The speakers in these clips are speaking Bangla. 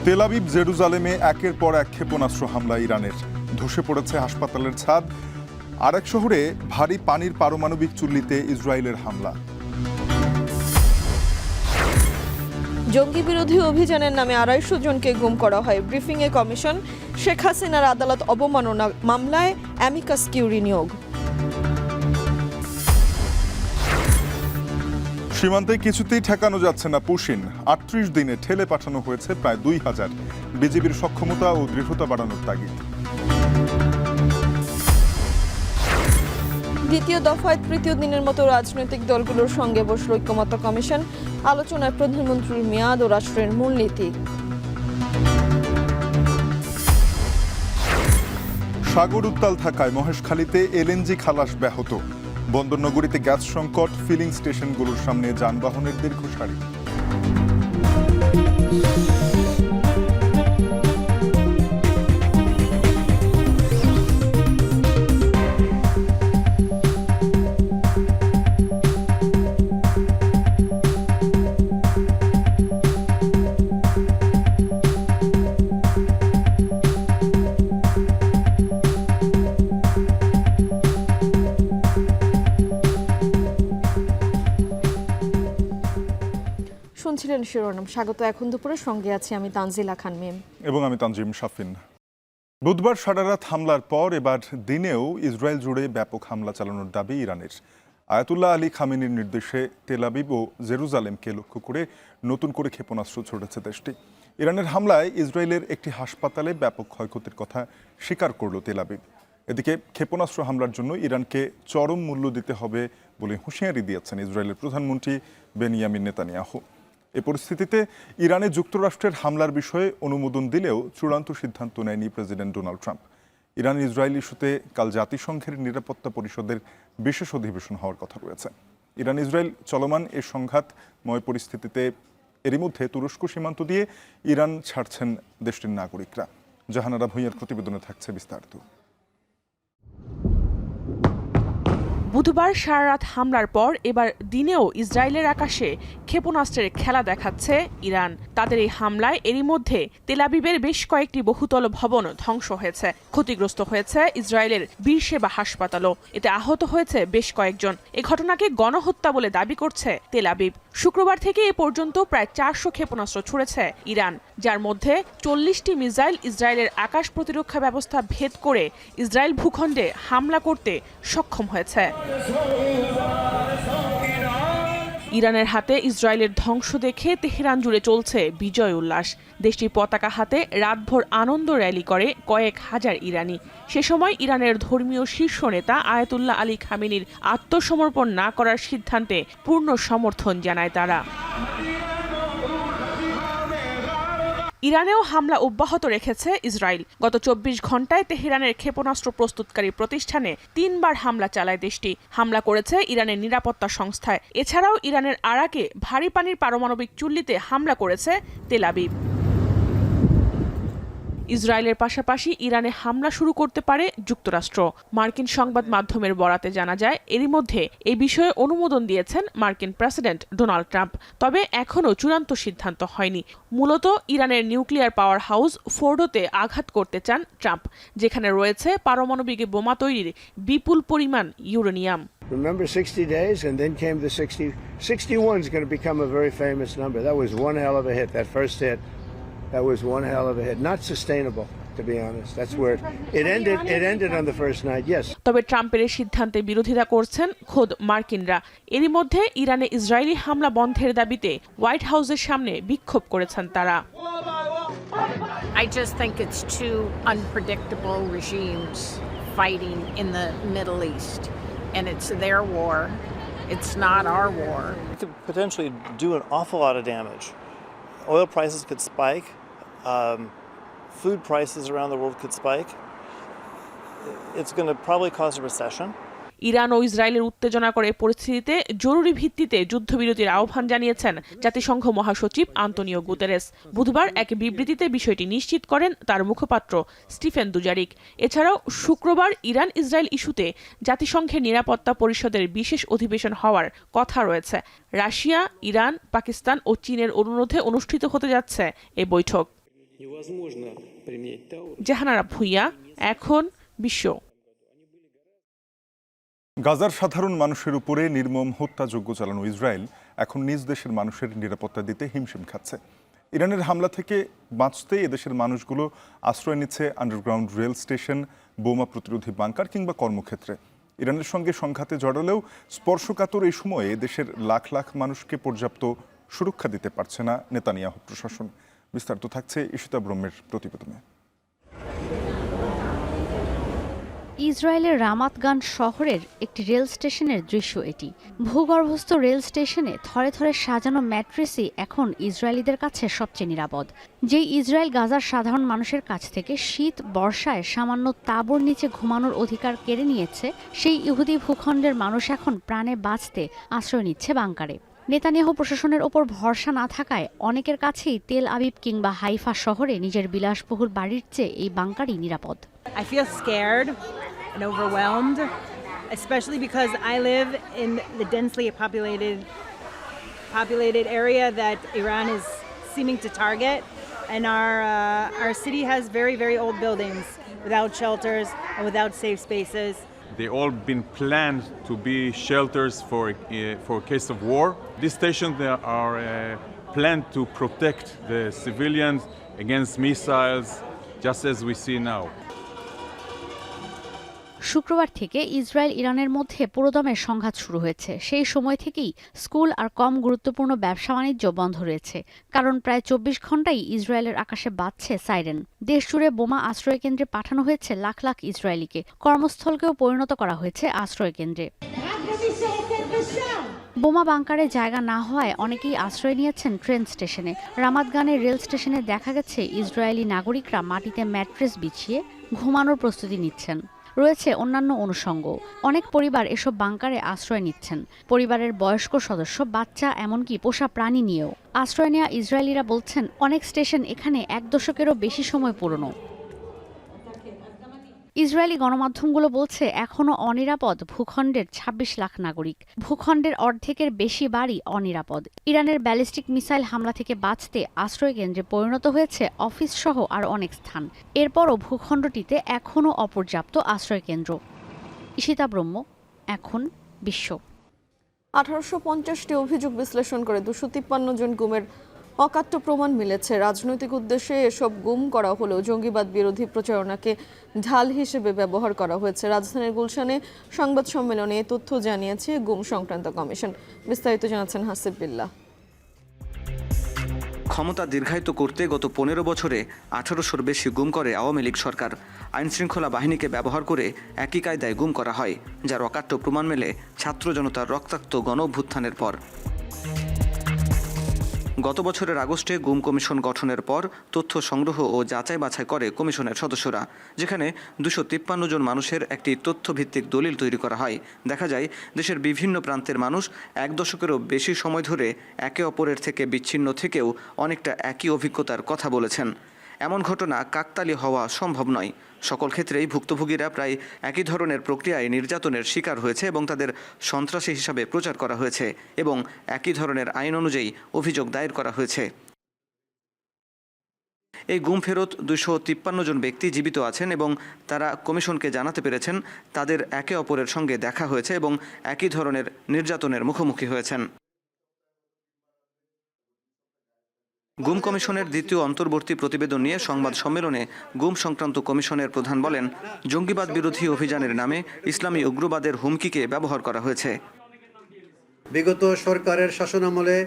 তেল আবিব জেরুজালেমে একের পর এক ক্ষেপণাস্ত্র হামলা ইরানের। ধসে পড়েছে হাসপাতালের ছাদ। আরেক শহরে ভারী পানির পারমাণবিক চুল্লিতে ইসরায়েলের হামলা। জঙ্গি বিরোধী অভিযানের নামে ২৫০ জনকে গুম করা হয়। ব্রিফিংয়ে কমিশন। শেখ হাসিনার আদালত অবমাননা মামলায় অ্যামিকাস কিউরি নিয়োগ। সীমান্তে কিছুতেই ঠেকানো যাচ্ছে না পুশিন। ৩৮ দিনে ঠেলে পাঠানো হয়েছে প্রায় ২,০০০। বিজিবির সক্ষমতা ও দৃঢ়তা বাড়ানোর তাগিদ। দ্বিতীয় দফায় তৃতীয় দিনের মতো রাজনৈতিক দলগুলোর সঙ্গে বসল ঐক্যমত্য কমিশন। আলোচনায় প্রধানমন্ত্রীর মেয়াদ ও রাষ্ট্রের মূলনীতি। সাগর উত্তাল থাকায় মহেশখালীতে এলএনজি খালাস ব্যাহত। বন্দরনগরীতে গ্যাস সংকট, ফিলিং স্টেশনগুলোর সামনে যানবাহনের দীর্ঘ সারি। শুনছিলেন শিরোনাম। স্বাগত এখন দুপুরের সঙ্গে আছি আমি তানজিলা খান মিম এবং আমি তানজিম শাফিন। বুধবার সারারাত হামলার পর এবার দিনেও ইসরায়েল জুড়ে ব্যাপক হামলা চালানোর দাবি ইরানের। আয়াতুল্লাহ আলী খামেনির নির্দেশে তেল আবিব ও জেরুজালেমকে লক্ষ্য করে নতুন করে ক্ষেপণাস্ত্র ছড়েছে দেশটি। ইরানের হামলায় ইসরায়েলের একটি হাসপাতালে ব্যাপক ক্ষয়ক্ষতির কথা স্বীকার করল তেল আবিব। এদিকে ক্ষেপণাস্ত্র হামলার জন্য ইরানকে চরম মূল্য দিতে হবে বলে হুঁশিয়ারি দিয়েছেন ইসরায়েলের প্রধানমন্ত্রী বেনিয়ামিন নেতানিয়াহু। এ পরিস্থিতিতে ইরানে যুক্তরাষ্ট্রের হামলার বিষয়ে অনুমোদন দিলেও চূড়ান্ত সিদ্ধান্ত নেয়নি president Donald Trump. Iran Israel ইস্যুতে কাল জাতিসংঘের নিরাপত্তা পরিষদের বিশেষ অধিবেশন হওয়ার কথা রয়েছে। ইরান ইসরায়েল চলমান এ সংঘাতময় পরিস্থিতিতে এরই মধ্যে তুরস্ক সীমান্ত দিয়ে ইরান ছাড়ছেন দেশটির নাগরিকরা। জাহানারা ভূঁইয়ার প্রতিবেদনে থাকছে বিস্তারিত। বুধবার সারারাত হামলার পর এবার দিনেও ইসরায়েলের আকাশে ক্ষেপণাস্ত্রের খেলা দেখাচ্ছে ইরান। তাদের এই হামলায় এরই মধ্যে তেল আবিবের বেশ কয়েকটি বহুতল ভবন ধ্বংস হয়েছে। ক্ষতিগ্রস্ত হয়েছে ইসরায়েলের বীরসেবা হাসপাতালও। এতে আহত হয়েছে বেশ কয়েকজন। এ ঘটনাকে গণহত্যা বলে দাবি করছে তেল আবিব। শুক্রবার থেকে এ পর্যন্ত প্রায় ৪০০ ক্ষেপণাস্ত্র ছুড়েছে ইরান, যার মধ্যে ৪০টি মিসাইল ইসরায়েলের আকাশ প্রতিরক্ষা ব্যবস্থা ভেদ করে ইসরায়েল ভূখণ্ডে হামলা করতে সক্ষম হয়েছে। ইরানের হাতে ইসরায়েলের ধ্বংস দেখে তেহরান জুড়ে চলছে বিজয় উল্লাস। দেশটির পতাকা হাতে রাতভর আনন্দ র্যালি করে কয়েক হাজার ইরানি। সে সময় ইরানের ধর্মীয় শীর্ষ নেতা আয়াতুল্লাহ আলী খামেনির আত্মসমর্পণ না করার সিদ্ধান্তে পূর্ণ সমর্থন জানায় তারা। ইরানেও হামলা অব্যাহত রেখেছে ইসরায়েল। গত ২৪ ঘন্টায় তেহরানের ক্ষেপণাস্ত্র প্রস্তুতকারী প্রতিষ্ঠানে ৩ বার হামলা চালায় দেশটি। হামলা করেছে ইরানের নিরাপত্তা সংস্থায়। এছাড়াও ইরানের আরাকে ভারী পানির পারমাণবিক চুল্লিতে হামলা করেছে তেল আবিব। ইসরায়েলের পাশাপাশি ইরানে হামলা শুরু করতে পারে যুক্তরাষ্ট্র। মার্কিন সংবাদ মাধ্যমের বরাতে জানা যায়, এরই মধ্যে এই বিষয়ে অনুমোদন দিয়েছেন মার্কিন প্রেসিডেন্ট ডোনাল্ড ট্রাম্প। তবে এখনও চূড়ান্ত সিদ্ধান্ত হয়নি। মূলত ইরানের নিউক্লিয়ার পাওয়ার হাউস ফোর্ডোতে আঘাত করতে চান ট্রাম্প, যেখানে রয়েছে পারমাণবিক বোমা তৈরির বিপুল পরিমাণ uranium. Remember 60 days and then came the 61 is going to become a very famous number. That was one hell of a hit, that first hit. That was one hell of a hit. Not sustainable, to be honest. That's where it ended. It ended on the first night, yes. তবে ট্রাম্পের এই সিদ্ধান্তে বিরোধিতা করছেন খোদ মার্কিনরা। এরই মধ্যে ইরানে ইসরায়েলি হামলা বন্ধের দাবিতে হোয়াইট হাউসের সামনে বিক্ষোভ করেছেন তারা। I just think it's two unpredictable regimes fighting in the Middle East, and it's their war. It's not our war. It could potentially do an awful lot of damage. Oil prices could spike. Food prices around the world could spike. It's going to probably cause a recession. Iran ও ইসরায়েলের উত্তেজনাকর এই পরিস্থিতিতে জরুরি ভিত্তিতে যুদ্ধবিরতির আহ্বান জানিয়েছেন জাতিসংঘ মহাসচিব আন্তোনিও গুতেরেস। বুধবার এক বিবৃতিতে বিষয়টি নিশ্চিত করেন তার মুখপাত্র স্টিফেন দুজারিক। এছাড়াও শুক্রবার ইরান ইসরায়েল ইস্যুতে জাতিসংঘের নিরাপত্তা পরিষদের বিশেষ অধিবেশন হওয়ার কথা রয়েছে। রাশিয়া, ইরান, পাকিস্তান ও চীনের অনুরোধে অনুষ্ঠিত হতে যাচ্ছে এই বৈঠক। невозможно применять ТАУ. জাহানারা ভুঁইয়া, এখন বিশ্ব। গাজার সাধারণ মানুষের উপরে নির্মম হত্যাযজ্ঞ চালানো ইসরায়েল এখন নিজ দেশের মানুষের নিরাপত্তা দিতে হিমশিম খাচ্ছে। ইরানের হামলা থেকে বাঁচতে এদেশের মানুষগুলো আশ্রয় নিচ্ছে আন্ডারগ্রাউন্ড রেল স্টেশন, বোমা প্রতিরোধী বাংকার কিংবা কর্মক্ষেত্রে। ইরানের সঙ্গে সংঘাতে জড়ালেও স্পর্শকাতর এই সময়ে দেশের লাখ লাখ মানুষকে পর্যাপ্ত সুরক্ষা দিতে পারছে না নেতানিয়াহু প্রশাসন। বিস্তারিত থাকছে ইশিতা ব্রহ্মের প্রতিবেদনে। ইসরায়েলের রামাত গান শহরের একটি রেল স্টেশনের দৃশ্য এটি। ভূগর্ভস্থ রেল স্টেশনে থরে থরে সাজানো ম্যাট্রেসই এখন ইসরায়েলিদের কাছে সবচেয়ে নিরাপদ। যেই ইসরায়েল গাজার সাধারণ মানুষের কাছ থেকে শীত বর্ষায় সামান্য তাঁবুর নিচে ঘুমানোর অধিকার কেড়ে নিয়েছে, সেই ইহুদি ভূখণ্ডের মানুষ এখন প্রাণে বাঁচতে আশ্রয় নিচ্ছে বাংকারে। নেতানিয়াহু প্রশাসনের ওপর ভরসা না থাকায় অনেকের কাছেই তেল আবিব কিংবা হাইফা শহরে নিজের বিলাসবহুল বাড়ির চেয়ে এই বাংকারই নিরাপদ। I feel scared and overwhelmed, especially because I live in the densely populated area that Iran is seeming to target, and our city has very old buildings without shelters and without safe spaces. They all been planned to be shelters for case of war. These stations are planned to protect the civilians against missiles, just as we see now. শুক্রবার থেকে ইসরায়েল ইরানের মধ্যে পুরোদমের সংঘাত শুরু হয়েছে। সেই সময় থেকেই স্কুল আর কম গুরুত্বপূর্ণ ব্যবসা বাণিজ্য বন্ধ রয়েছে, কারণ প্রায় 24 ঘন্টাই ইসরায়েলের আকাশে বাজছে সাইরেন। দেশ জুড়ে বোমা আশ্রয় কেন্দ্রে পাঠানো হয়েছে লাখ লাখ ইসরায়েলিকে, কর্মস্থলকেও পরিণত করা হয়েছে আশ্রয় কেন্দ্রে। বোমা বাংকারে জায়গা না হওয়ায় অনেকেই আশ্রয় নিয়েছেন ট্রেন স্টেশনে। রামাত গানের রেল স্টেশনে দেখা গেছে ইসরায়েলি নাগরিকরা মাটিতে ম্যাট্রেস বিছিয়ে ঘুমানোর প্রস্তুতি নিচ্ছেন। রয়েছে অন্যান্য অনুষঙ্গ। অনেক পরিবার এসব বাংকারে আশ্রয় নিচ্ছেন, পরিবারের বয়স্ক সদস্য, বাচ্চা, এমনকি পোষা প্রাণী নিয়েও। আশ্রয় নেওয়া ইসরায়েলিরা বলছেন অনেক স্টেশন এখানে 1 দশকেরও বেশি সময় পুরনো। ইসরায়েলি গণমাধ্যমগুলো বলছে এখনও অনিরাপদ ভূখণ্ডের 26 লাখ নাগরিক। ভূখণ্ডের অর্ধেকের বেশি বাড়ি অনিরাপদ। ইরানের ব্যালিস্টিক মিসাইল হামলা থেকে বাঁচতে আশ্রয় কেন্দ্রে পরিণত হয়েছে অফিস সহ আর অনেক স্থান। এরপরও ভূখণ্ডটিতে এখনও অপর্যাপ্ত আশ্রয় কেন্দ্র। ইশিতা ব্রহ্ম, এখন বিশ্ব। 1850টি অভিযোগ বিশ্লেষণ করে 253 জন গুমের অকাট্য প্রমাণ মিলেছে। রাজনৈতিক উদ্দেশ্যে এসব গুম করা হলেও জঙ্গিবাদ বিরোধী প্রচারণাকে ঢাল হিসেবে ব্যবহার করা হয়েছে। রাজধানীর গুলশানে সংবাদ সম্মেলনে এ তথ্য জানিয়েছে গুম সংক্রান্ত কমিশন। বিস্তারিত জানাচ্ছেন হাসিব বিল্লাহ। ক্ষমতা দীর্ঘায়িত করতে গত 15 বছরে 1800-র বেশি গুম করে আওয়ামী লীগ সরকার। আইনশৃঙ্খলা বাহিনীকে ব্যবহার করে একই কায়দায় গুম করা হয়, যার অকাট্য প্রমাণ মেলে ছাত্র জনতার রক্তাক্ত গণ অভ্যুত্থানের পর। গত বছরের আগস্টে গুম কমিশন গঠনের পর তথ্য সংগ্রহ ও যাচাই বাছাই করে কমিশনের সদস্যরা, যেখানে 253 জন মানুষের একটি তথ্যভিত্তিক দলিল তৈরি করা হয়। দেখা যায় দেশের বিভিন্ন প্রান্তের মানুষ 1 দশকেরও বেশি সময় ধরে একে অপরের থেকে বিচ্ছিন্ন থেকেও অনেকটা একই অভিজ্ঞতার কথা বলেছেন। এমন ঘটনা কাকতালী হওয়া সম্ভব নয়। সকল ক্ষেত্রেই ভুক্তভোগীরা প্রায় একই ধরনের প্রক্রিয়ায় নির্যাতনের শিকার হয়েছে এবং তাদের সন্ত্রাসী হিসাবে প্রচার করা হয়েছে এবং একই ধরনের আইন অনুযায়ী অভিযোগ দায়ের করা হয়েছে। এই গুম ফেরত 253 জন ব্যক্তি জীবিত আছেন এবং তারা কমিশনকে জানাতে পেরেছেন তাদের একে অপরের সঙ্গে দেখা হয়েছে এবং একই ধরনের নির্যাতনের মুখোমুখি হয়েছেন। গুম কমিশনের দ্বিতীয় অন্তর্বর্তী প্রতিবেদন নিয়ে সংবাদ সম্মেলনে গুম সংক্রান্ত কমিশনের প্রধান বলেন, জঙ্গিবাদ বিরোধী অভিযানের নামে ইসলামী উগ্রবাদের হুমকিকে ব্যবহার করা হয়েছে। বিগত সরকারের শাসনামলে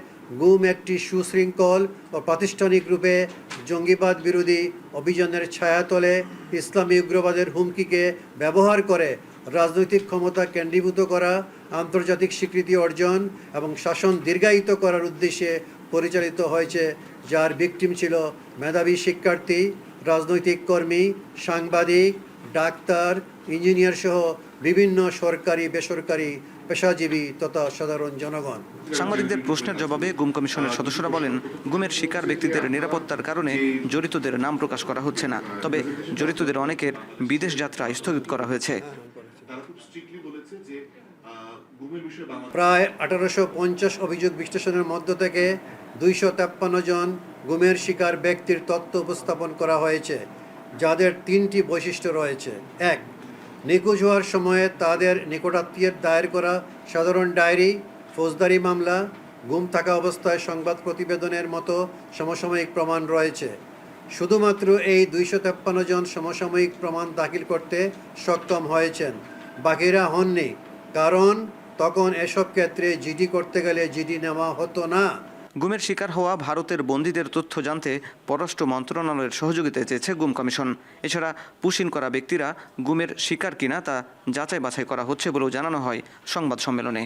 গুম একটি সুশৃঙ্খল ও প্রাতিষ্ঠানিক রূপে জঙ্গিবাদ বিরোধী অভিযানের ছায়াতলে ইসলামী উগ্রবাদের হুমকিকে ব্যবহার করে রাজনৈতিক ক্ষমতা কেন্দ্রীভূত করা, আন্তর্জাতিক স্বীকৃতি অর্জন এবং শাসন দীর্ঘায়িত করার উদ্দেশ্যে পরিচালিত হয়েছে, যার ভিকটিম ছিল মেধাবী শিক্ষার্থী, রাজনৈতিক কর্মী, সাংবাদিক, ডাক্তার, ইঞ্জিনিয়ার সহ বিভিন্ন সরকারি বেসরকারি পেশাজীবী তথা সাধারণ জনগণ। সাংবাদিকদের প্রশ্নের জবাবে গুম কমিশনের সদস্যরা বলেন, গুমের শিকার ব্যক্তিদের নিরাপত্তার কারণে জড়িতদের নাম প্রকাশ করা হচ্ছে না, তবে জড়িতদের অনেকের বিদেশ যাত্রা স্থগিত করা হয়েছে। প্রায় 1850 অভিযোগ বিশ্লেষণের মধ্য থেকে 253 জন গুমের শিকার ব্যক্তির তথ্য উপস্থাপন করা হয়েছে, যাদের 3টি বৈশিষ্ট্য রয়েছে। 1. নিখোঁজ হওয়ার সময়ে তাদের নিকটাত্মীয়ের দায়ের করা সাধারণ ডায়েরি, ফৌজদারি মামলা, গুম থাকা অবস্থায় সংবাদ প্রতিবেদনের মতো সমসাময়িক প্রমাণ রয়েছে। শুধুমাত্র এই 253 জন সমসাময়িক প্রমাণ দাখিল করতে সক্ষম হয়েছেন, বাকিরা হননি, কারণ তখন এসব ক্ষেত্রে জিডি করতে গেলে জিডি নেওয়া হতো না। গুমের শিকার হওয়া ভারতের বন্দীদের তথ্য জানতে পররাষ্ট্র মন্ত্রণালয়ের সহযোগিতা চেয়েছে গুম কমিশন। এছাড়া পুশিন করা ব্যক্তিরা গুমের শিকার কিনা তা যাচাই বাছাই করা হচ্ছে বলেও জানানো হয় সংবাদ সম্মেলনে।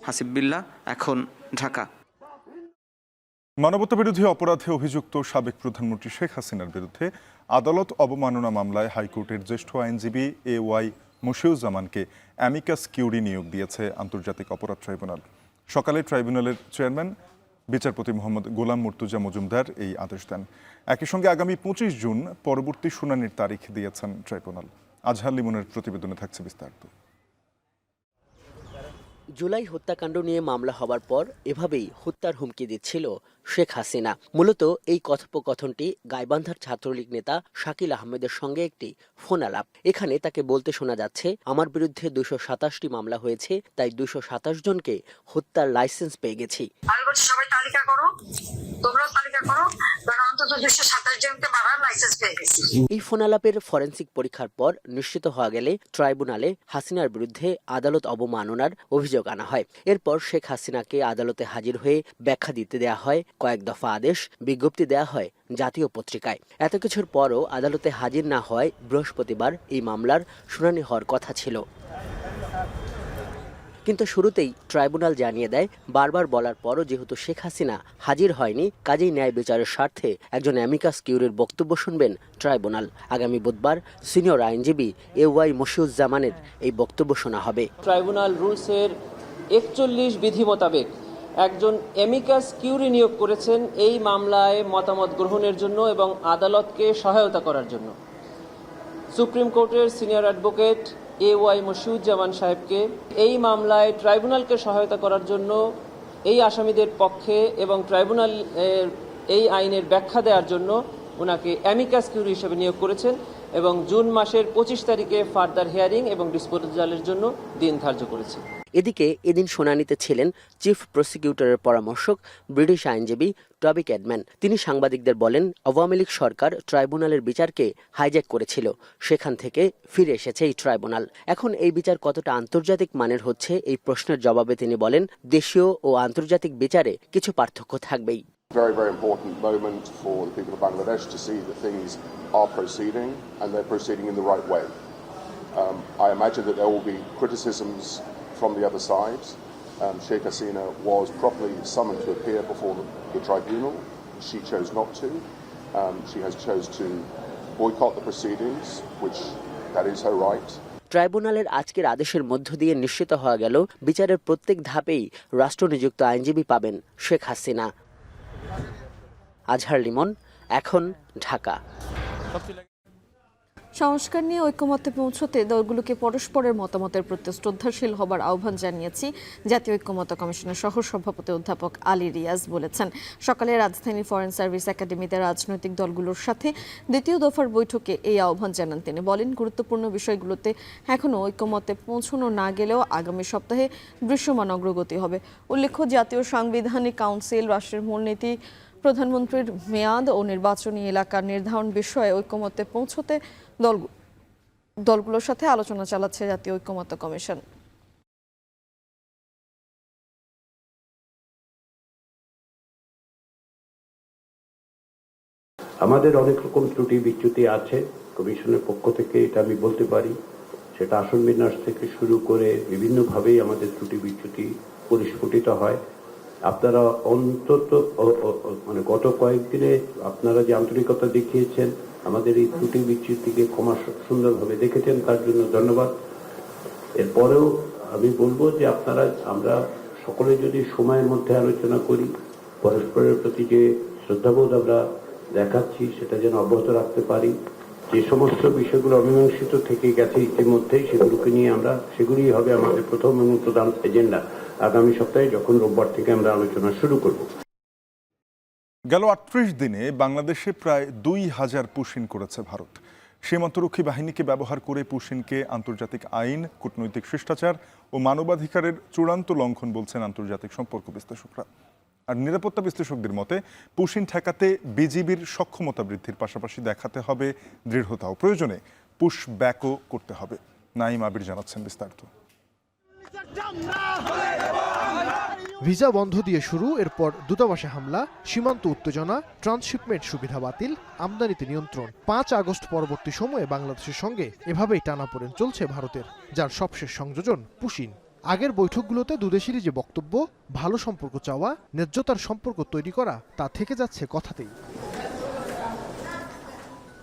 হাসিব বিল্লাহ, এখন, ঢাকা। মানবতাবিরোধী অপরাধে অভিযুক্ত সাবেক প্রধানমন্ত্রী শেখ হাসিনার বিরুদ্ধে আদালত অবমাননা মামলায় হাইকোর্টের জ্যেষ্ঠ আইনজীবী AY মশিউজ্জামানকে অ্যামিকাস কিউরি নিয়োগ দিয়েছে আন্তর্জাতিক অপরাধ ট্রাইব্যুনাল। সকালে ট্রাইব্যুনালের চেয়ারম্যান বিচারপতি মোহাম্মদ গোলাম মুর্তুজা মজুমদার এই আদেশ দেন। একই সঙ্গে আগামী 25 জুন পরবর্তী শুনানির তারিখ দিয়েছেন ট্রাইব্যুনাল। আজহার লিমনের প্রতিবেদনে থাকছে বিস্তারিত। জুলাই হত্যাকাণ্ড নিয়ে মামলা হবার পর এভাবেই হত্যার হুমকি দিচ্ছিল শেখ হাসিনা। মূলত এই কথোপকথনটি গাইবান্ধার ছাত্রলীগ নেতা শাকিল আহমেদের সঙ্গে একটি ফোন আলাপ। এখানে তাকে বলতে শোনা যাচ্ছে, আমার বিরুদ্ধে 227টি মামলা হয়েছে, তাই 227 জনকে হত্যার লাইসেন্স পেয়ে গেছি। আমি বলছি সবাই তালিকা করো, তোমরাও তালিকা করো, কারণ অন্তত 227 জনকে মারার লাইসেন্স পেয়ে গেছি। এই ফোন আলাপের ফরেনসিক পরীক্ষার পর নিশ্চিত হওয়া গেলে ট্রাইব্যুনালে হাসিনার বিরুদ্ধে আদালত অবমাননার অভিযোগ আনা হয়। এরপর শেখ হাসিনাকে আদালতে হাজির হয়ে ব্যাখ্যা দিতে দেয়া হয়, কয়েক দফা আদেশ, বিজ্ঞপ্তি দেয়া হয় জাতীয় পত্রিকায়। এত কিছুর পরও আদালতে হাজির না হওয়ায় বৃহস্পতিবার এই মামলার শুনানি হওয়ার কথা ছিল। কিন্তু শুরুতেই ট্রাইব্যুনাল জানিয়ে দেয়, বারবার বলার পরও যেহেতু শেখ হাসিনা হাজির হয়নি, কাজেই ন্যায় বিচারের স্বার্থে একজন অ্যামিকাস কিউরির বক্তব্য শুনবেন ট্রাইব্যুনাল। আগামী বুধবার সিনিয়র আইনজীবী AY মশিউজ্জামানের এই বক্তব্য শোনা হবে। ট্রাইব্যুনাল রুলসের 41 বিধি মোতাবেক একজন অ্যামিকাস কিউরি নিয়োগ করেছেন এই মামলায় মতামত গ্রহণের জন্য এবং আদালতকে সহায়তা করার জন্য। সুপ্রিম কোর্টের সিনিয়র অ্যাডভোকেট AY মশিউজ্জামান সাহেবকে এই মামলায় ট্রাইব্যুনালকে সহায়তা করার জন্য, এই আসামিদের পক্ষে এবং ট্রাইব্যুনাল এই আইনের ব্যাখ্যা দেওয়ার জন্য ওনাকে অ্যামিকাস কিউরি হিসেবে নিয়োগ করেছেন এবং জুন মাসের 25 তারিখে ফার্দার হিয়ারিং এবং ডিসপোজালের জন্য দিন ধার্য করেছে। এদিকে এদিন শুনানিতে ছিলেন চিফ প্রসিকিউটরের পরামর্শক ব্রিটিশ আইনজীবী টবি ক্যাডম্যান। তিনি সাংবাদিকদের বলেন, আওয়ামী লীগ সরকার ট্রাইব্যুনালের বিচারকে হাইজ্যাক করেছিল, সেখান থেকে ফিরে এসেছে এই ট্রাইব্যুনাল। এখন এই বিচার কতটা আন্তর্জাতিক মানের হচ্ছে এই প্রশ্নের জবাবে তিনি বলেন, দেশীয় ও আন্তর্জাতিক বিচারে কিছু পার্থক্য থাকবেই। Very, very important moment for the people of Bangladesh to see that things are proceeding and they're proceeding in the right way. I imagine that there will be criticisms from the other side. Sheikh Hasina was properly summoned to appear before the tribunal. She chose not to. She has chose to boycott the proceedings, which that is her right. ট্রাইব্যুনালের আজকের আদেশের মধ্য দিয়ে নিশ্চিত হওয়া গেল, বিচারের প্রত্যেক ধাপেই রাষ্ট্রনিযুক্ত আইনজীবী পাবেন শেখ হাসিনা। আজহার লিমন, এখন, ঢাকা। সংস্কার নিয়ে ঐক্যমত্যে পৌঁছতে দলগুলোকে পরস্পরের মতামতের প্রতি শ্রদ্ধাশীল হবার আহ্বান জানিয়েছি জাতীয় ঐক্যমত্য কমিশনের সহ সভাপতি অধ্যাপক আলী রিয়াজ বলেছেন। সকালে রাজধানীর ফরেন সার্ভিস একাডেমিতে রাজনৈতিক দলগুলোর সাথে দ্বিতীয় দফার বৈঠকে এই আহ্বান জানান তিনি। বলেন, গুরুত্বপূর্ণ বিষয়গুলোতে এখনও ঐক্যমত্যে পৌঁছানো না গেলেও আগামী সপ্তাহে দৃশ্যমান অগ্রগতি হবে। উল্লেখ্য, জাতীয় সাংবিধানিক কাউন্সিল রাষ্ট্রের মূলনীতি, প্রধানমন্ত্রীর মেয়াদ ও নির্বাচনী এলাকা নির্ধারণ বিষয়ে ঐক্যমত্যে পৌঁছতে দলগুলোর সাথে আলোচনা চালাচ্ছে জাতীয় ঐক্যমত্য কমিশন। আমাদের অনেক রকম ত্রুটি বিচ্যুতি আছে কমিশনের পক্ষ থেকে, এটা আমি বলতে পারি। সেটা আসন বিন্যাস থেকে শুরু করে বিভিন্নভাবেই আমাদের ত্রুটি বিচ্যুতি পরিস্ফুটিত হয়। আপনারা অন্তত মানে গত কয়েকদিনে আপনারা যে আন্তরিকতা দেখিয়েছেন, আমাদের এই ত্রুটি বিচ্যুতিকে ক্ষমা সুন্দরভাবে দেখেছেন, তার জন্য ধন্যবাদ। এরপরেও আমি বলবো যে আমরা সকলে যদি সময়ের মধ্যে আলোচনা করি, পরস্পরের প্রতি যে শ্রদ্ধাবোধ আমরা দেখাচ্ছি সেটা যেন অব্যাহত রাখতে পারি। যে সমস্ত বিষয়গুলো অমীমাংসিত থেকে গেছে ইতিমধ্যেই সেগুলোকে নিয়ে আমরা সেগুলি হবে আমাদের প্রথম এবং প্রধান এজেন্ডা আগামী সপ্তাহে যখন রোববার থেকে আমরা আলোচনা শুরু করব। গেল ৩৮ দিনে বাংলাদেশে প্রায় ২,০০০ পুশিন করেছে ভারত। সীমান্তরক্ষী বাহিনীকে ব্যবহার করে পুশিনকে আন্তর্জাতিক আইন, কূটনৈতিক শিষ্টাচার ও মানবাধিকারের চূড়ান্ত লঙ্ঘন বলছেন আন্তর্জাতিক সম্পর্ক বিশ্লেষকরা। আর নিরাপত্তা বিশ্লেষকদের মতে পুশিন ঠেকাতে বিজিবির সক্ষমতা বৃদ্ধির পাশাপাশি দেখাতে হবে দৃঢ়তাও, প্রয়োজনে পুশ ব্যাকও করতে হবে। নাইম আবির জানাচ্ছেন বিস্তারিত। ভিসা বন্ধ দিয়ে শুরু, এরপর দূতাবাসে হামলা, সীমান্ত উত্তেজনা, ট্রান্সশিপমেন্ট সুবিধা বাতিল, আমদানিতে নিয়ন্ত্রণ। ৫ আগস্ট পরবর্তী সময়ে বাংলাদেশের সঙ্গে এভাবেই টানাপোড়েন চলছে ভারতের, যার সবশেষ সংযোজন পুশিন। আগের বৈঠকগুলোতে দুদেশেরই যে বক্তব্য, ভালো সম্পর্ক চাওয়া, ন্যায্যতার সম্পর্ক তৈরি করা, তা থেকে যাচ্ছে কথাতেই।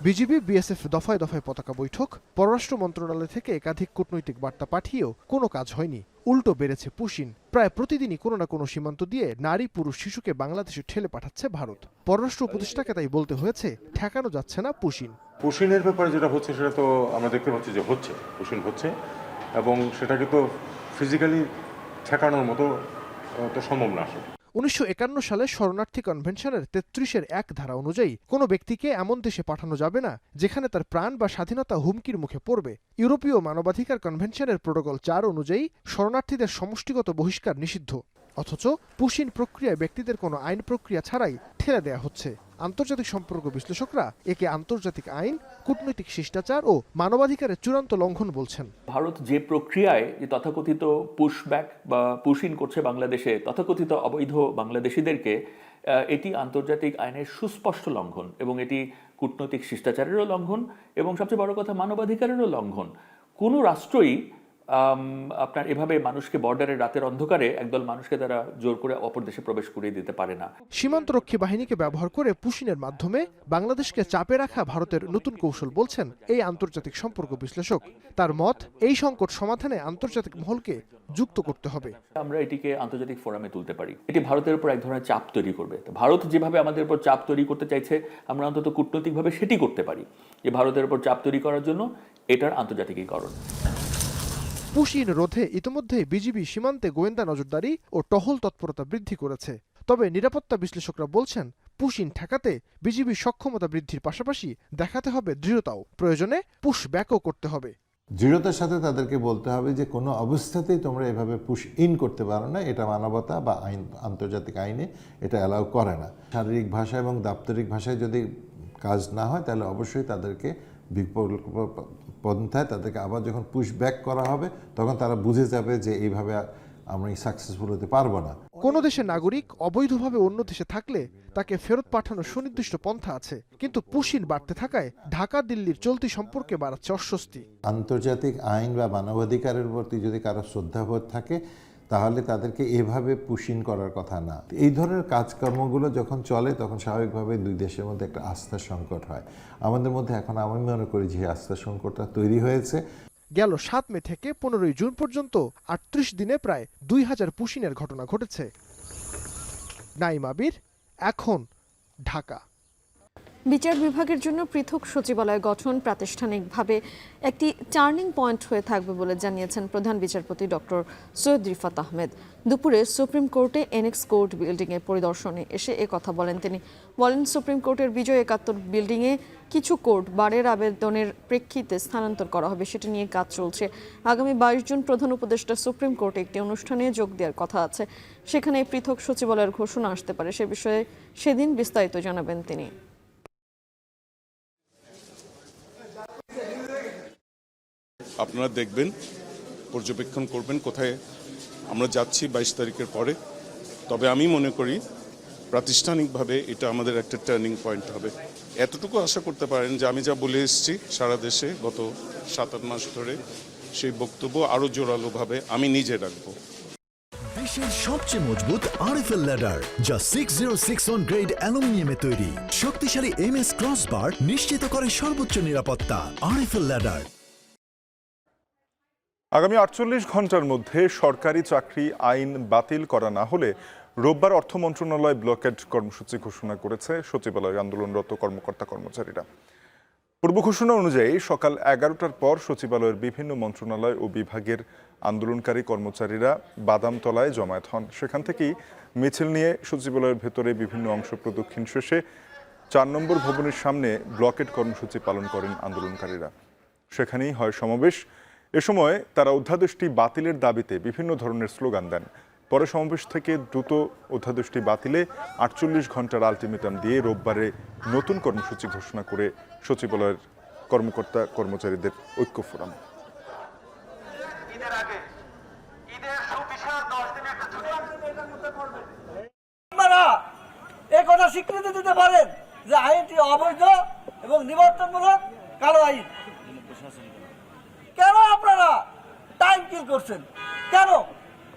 বিজিবি বিএসএফ দফায় দফায় পতাকা বৈঠক, পররাষ্ট্র মন্ত্রণালয় থেকে একাধিক কূটনৈতিক বার্তা পাঠিয়েও কোনো কাজ হয়নি। উল্টো বেড়েছে পুশিন। প্রায় প্রতিদিনই কোনো না কোনো সীমান্ত দিয়ে নারী, পুরুষ, শিশুকে বাংলাদেশে ঠেলে পাঠাচ্ছে ভারত। পররাষ্ট্র উপদেষ্টাকে তাই বলতে হয়েছে, ঠেকানো যাচ্ছে না পুশিন। পুশিনের ব্যাপারে যেটা হচ্ছে সেটা তো আমরা দেখতে পাচ্ছি যে হচ্ছে, পুশিন হচ্ছে, এবং সেটাকে তো ফিজিক্যালি ঠেকানোর মতো তো সম্ভব না আসলে। 1951 সালে শরণার্থী কনভেনশনের 33-এর 1 ধারা অনুযায়ী কোনো ব্যক্তিকে এমন দেশে পাঠানো যাবে না যেখানে তার প্রাণ বা স্বাধীনতা হুমকির মুখে পড়বে। ইউরোপীয় মানবাধিকার কনভেনশনের প্রোটোকল 4 অনুযায়ী শরণার্থীদের সমষ্টিগত বহিষ্কার নিষিদ্ধ। অথচ পুশিন প্রক্রিয়ায় ব্যক্তিদের কোনো আইন প্রক্রিয়া ছাড়াই ঠেলে দেয়া হচ্ছে। আন্তর্জাতিক সম্পর্ক বিশ্লেষকরা একে আন্তর্জাতিক আইন, কূটনৈতিক শিষ্টাচার ও মানবাধিকারের চূড়ান্ত লঙ্ঘন বলছেন। ভারত যে প্রক্রিয়ায় যে তথাকথিত পুশব্যাক বা পুশিন করছে বাংলাদেশে তথাকথিত অবৈধ বাংলাদেশিদেরকে, এটি আন্তর্জাতিক আইনের সুস্পষ্ট লঙ্ঘন এবং এটি কূটনৈতিক শিষ্টাচারেরও লঙ্ঘন এবং সবচেয়ে বড় কথা মানবাধিকারেরও লঙ্ঘন। কোনো রাষ্ট্রই আপনার এভাবে মানুষকে বর্ডারের রাতের অন্ধকারে একদল মানুষকে তারা জোর করে অপর দেশে প্রবেশ করিয়ে দিতে পারে না। সীমান্তরক্ষী বাহিনীকে ব্যবহার করে পুশিনের মাধ্যমে বাংলাদেশকে চাপে রাখা ভারতের নতুন কৌশল বলছেন এই আন্তর্জাতিক সম্পর্ক বিশ্লেষক। তার মত, এই সংকট সমাধানে আন্তর্জাতিক মহলকে যুক্ত করতে হবে। আমরা এটিকে আন্তর্জাতিক ফোরামে তুলতে পারি। এটি ভারতের উপর এক ধরনের চাপ তৈরি করবে। ভারত যেভাবে আমাদের উপর চাপ তৈরি করতে চাইছে, আমরা অন্তত কূটনৈতিকভাবে সেটি করতে পারি, যে ভারতের উপর চাপ তৈরি করার জন্য এটার আন্তর্জাতিকীকরণ। পুশিন রোধে ইতিমধ্যেই বিজিবি সীমান্তে গোয়েন্দা নজরদারি ও টহল তৎপরতা বৃদ্ধি করেছে। তবে নিরাপত্তা বিশ্লেষকরা বলছেন, পুশিন ঠেকাতে বিজিবি সক্ষমতা বৃদ্ধির পাশাপাশি দেখাতে হবে দৃঢ়তাও, প্রয়োজনে পুশ ব্যাকও করতে হবে। দৃঢ়তার সাথে তাদেরকে বলতে হবে যে কোনো অবস্থাতেই তোমরা এভাবে পুশ ইন করতে পারো না, এটা মানবতা বা আইন, আন্তর্জাতিক আইনে এটা অ্যালাউ করে না। শারীরিক ভাষা এবং দাপ্তরিক ভাষায় যদি কাজ না হয় তাহলে অবশ্যই তাদেরকে বিকল্প পন্থায় তাদেরকে আবার যখন পুশ ব্যাক করা হবে তখন তারা বুঝে যাবে যে এইভাবে আমরা সাকসেসফুল হতে পারবো না। কোনো দেশের নাগরিক অবৈধভাবে অন্য দেশে থাকলে তাকে ফেরত পাঠানোর সুনির্দিষ্ট পন্থা আছে, কিন্তু পুশিন বাড়তে থাকায় ঢাকা দিল্লির চলতি সম্পর্কে বাড়াচ্ছে অস্বস্তি। আন্তর্জাতিক আইন বা মানবাধিকারের প্রতি যদি কারো শ্রদ্ধাবোধ থাকে তাহলে তাদেরকে এভাবে পুশিন করার কথা না। এই ধরনের কাজকর্মগুলো যখন চলে তখন স্বাভাবিকভাবে দুই দেশের মধ্যে একটা আস্থার সংকট হয়। আমাদের মধ্যে এখন আমি মনে করি যে আস্থার সংকটটা তৈরি হয়েছে। গেল 7 মে থেকে 15 জুন পর্যন্ত 38 দিনে প্রায় 2000 পুশিনের ঘটনা ঘটেছে। নাইম আবির, এখন, ঢাকা। বিচার বিভাগের জন্য পৃথক সচিবালয় গঠন প্রাতিষ্ঠানিকভাবে একটি টার্নিং পয়েন্ট হয়ে থাকবে বলে জানিয়েছেন প্রধান বিচারপতি ডক্টর সৈয়দ রিফাত আহমেদ। দুপুরে সুপ্রিম কোর্টে এনএক্স কোর্ট বিল্ডিংয়ে পরিদর্শনে এসে একথা বলেন তিনি। বলেন, সুপ্রিম কোর্টের বিজয় 71 বিল্ডিংয়ে কিছু কোর্ট বারের আবেদনের প্রেক্ষিতে স্থানান্তর করা হবে, সেটা নিয়ে কাজ চলছে। আগামী 22 জুন প্রধান উপদেষ্টা সুপ্রিম কোর্টে একটি অনুষ্ঠানে যোগ দেওয়ার কথা আছে, সেখানে পৃথক সচিবালয়ের ঘোষণা আসতে পারে। সে বিষয়ে সেদিন বিস্তারিত জানাবেন তিনি। আপনারা দেখবেন, পর্যবেক্ষণ করবেন কোথায় আমরা যাচ্ছি 22 তারিখের পরে। তবে আমি মনে করি প্রাতিষ্ঠানিকভাবে এটা আমাদের একটা টার্নিং পয়েন্ট হবে। এতটুকু আশা করতে পারেন যে আমি যা বলে এসেছি সারা দেশে গত 7-8 মাস ধরে, সেই বক্তব্য আরও জোরালোভাবে আমি নিজে রাখবো। বিশ্বের সবচেয়ে মজবুত আরএফএল ল্যাডার, যা 6061 গ্রেড অ্যালুমিনিয়ামে তৈরি। শক্তিশালী এমএস ক্রসবার নিশ্চিত করে সর্বোচ্চ নিরাপত্তা। RFL ladder. আগামী 48 ঘন্টার মধ্যে সরকারি চাকরি আইন বাতিল করা না হলে রোববার অর্থ মন্ত্রণালয় ব্লকেড কর্মসূচি ঘোষণা করেছে সচিবালয়ে আন্দোলনরত কর্মকর্তা কর্মচারীরা। পূর্ব ঘোষণা অনুযায়ী সকাল 11টার পর সচিবালয়ের বিভিন্ন মন্ত্রণালয় ও বিভাগের আন্দোলনকারী কর্মচারীরা বাদামতলায় জমায়েত হন। সেখান থেকেই মিছিল নিয়ে সচিবালয়ের ভেতরে বিভিন্ন অংশ প্রদক্ষিণ শেষে 4 নম্বর ভবনের সামনে ব্লকেট কর্মসূচি পালন করেন আন্দোলনকারীরা। সেখানেই হয় সমাবেশ। এ সময় তারা অধ্যাদেশটি বাতিলের দাবিতে বিভিন্ন ধরনের স্লোগান দেন। পরে সমাবেশ থেকে দ্রুত অধ্যাদেশটি বাতিলে 48 ঘন্টার আলটিমেটাম দিয়ে রোববারে নতুন কর্মসূচি ঘোষণা করে সচিবালয়ের কর্মকর্তা কর্মচারীদের ঐক্য ফোরাম। একথা স্বীকৃতি দিতে পারেন যে আইনটি অবৈধ এবং নিবর্তনমূলক কালো আইন। কেন আপনারা টাইম কিল করছেন? কেন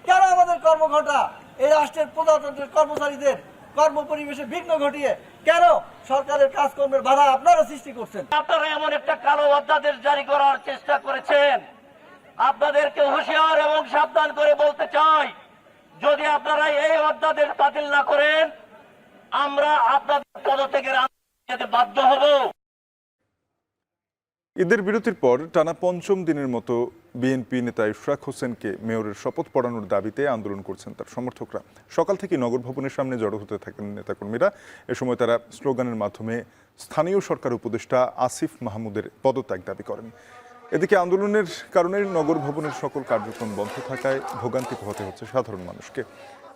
কেন আমাদের কর্মঘণ্টা এই রাষ্ট্রের প্রজাতন্ত্রের কর্মচারীদের কর্ম পরিবেশে বিঘ্ন ঘটিয়ে কেন সরকারের কাজকর্মের বাধা আপনারা সৃষ্টি করছেন? আপনারা এমন একটা কালো অধ্যাদেশ জারি করার চেষ্টা করেছেন। আপনাদেরকে হুঁশিয়ার এবং সাবধান করে বলতে চাই, যদি আপনারা এই অধ্যাদেশ বাতিল না করেন আমরা আপনাদের পদত্যাগের আন্দোলনে বাধ্য হব। ঈদের বিরতির পর টানা 5ম দিনের মতো বিএনপি নেতা ইশরাক হোসেনকে মেয়রের শপথ পড়ানোর দাবিতে আন্দোলন করছেন তার সমর্থকরা। সকাল থেকে নগর ভবনের সামনে জড়ো হতে থাকেন নেতাকর্মীরা। এ সময় তারা স্লোগানের মাধ্যমে স্থানীয় সরকার উপদেষ্টা আসিফ মাহমুদের পদত্যাগ দাবি করেন। এদিকে আন্দোলনের কারণে নগর ভবনের সকল কার্যক্রম বন্ধ থাকায় ভোগান্তি পোহাতে হচ্ছে সাধারণ মানুষকে।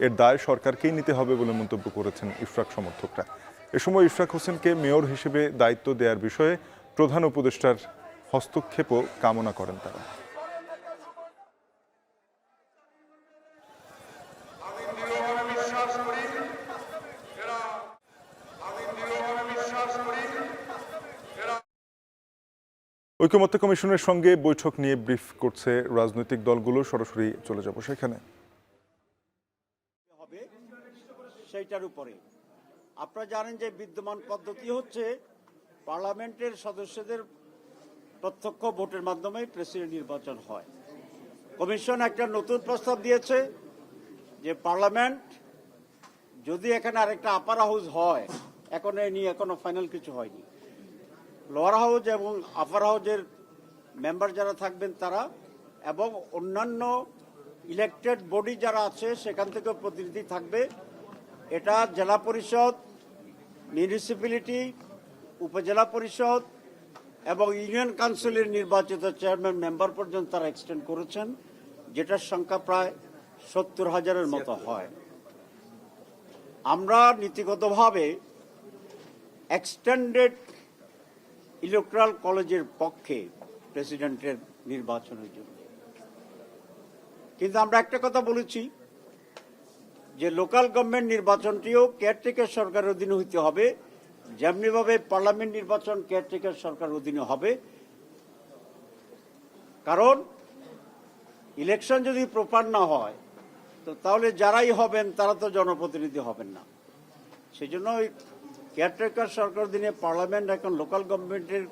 এর দায় সরকারকেই নিতে হবে বলে মন্তব্য করেছেন ইশরাক সমর্থকরা। এ সময় ইশরাক হোসেনকে মেয়র হিসেবে দায়িত্ব দেওয়ার বিষয়ে প্রধান উপদেষ্টার হস্তক্ষেপও কামনা করেন তারা। ঐকমত্য কমিশনের সঙ্গে বৈঠক নিয়ে ব্রিফ করছে রাজনৈতিক দলগুলো। সরাসরি চলে যাব সেখানে। সেইটার উপরে আপনারা জানেন যে বিদ্যমান পদ্ধতি হচ্ছে পার্লামেন্টের সদস্যদের প্রত্যক্ষ ভোটের মাধ্যমে প্রেসিডেন্ট নির্বাচন হয়। কমিশন একটা নতুন প্রস্তাব দিয়েছে যে পার্লামেন্ট যদি এখানে আরেকটা আপার হাউস হয়, এখন এই নিয়ে এখনো ফাইনাল কিছু হয়নি, লোয়ার হাউস এবং আপার হাউসের মেম্বার যারা থাকবেন তারা এবং অন্যান্য ইলেকটেড বডি যারা আছে সেখান থেকে প্রতিনিধি থাকবে। এটা জেলা পরিষদ, মিউনিসিপ্যালিটি, উপজেলা পরিষদ এবং ইউনিয়ন কাউন্সিলের নির্বাচিত চেয়ারম্যান মেম্বার পর্যন্ত তারা এক্সটেন্ড করেছেন, যেটার সংখ্যা প্রায় 70,000-এর মতো হয়। আমরা নীতিগতভাবে এক্সটেন্ডেড ইলেকট্রাল কলেজের পক্ষে প্রেসিডেন্টের নির্বাচনের জন্য, কিন্তু আমরা একটা কথা বলেছি যে লোকাল গভর্নমেন্ট নির্বাচনটিও কেয়ারটেকার সরকারের অধীনে হইতে হবে, যেমনিভাবে পার্লামেন্ট নির্বাচন কেয়ারটেকার সরকারের অধীনে হবে। কারণ ইলেকশন যদি প্রপার না হয় তো তাহলে যারাই হবেন তারা তো জনপ্রতিনিধি হবেন না। সেই জন্য কেয়ারটেকার সরকার অধীনে পার্লামেন্ট এখন লোকাল গভর্নমেন্টের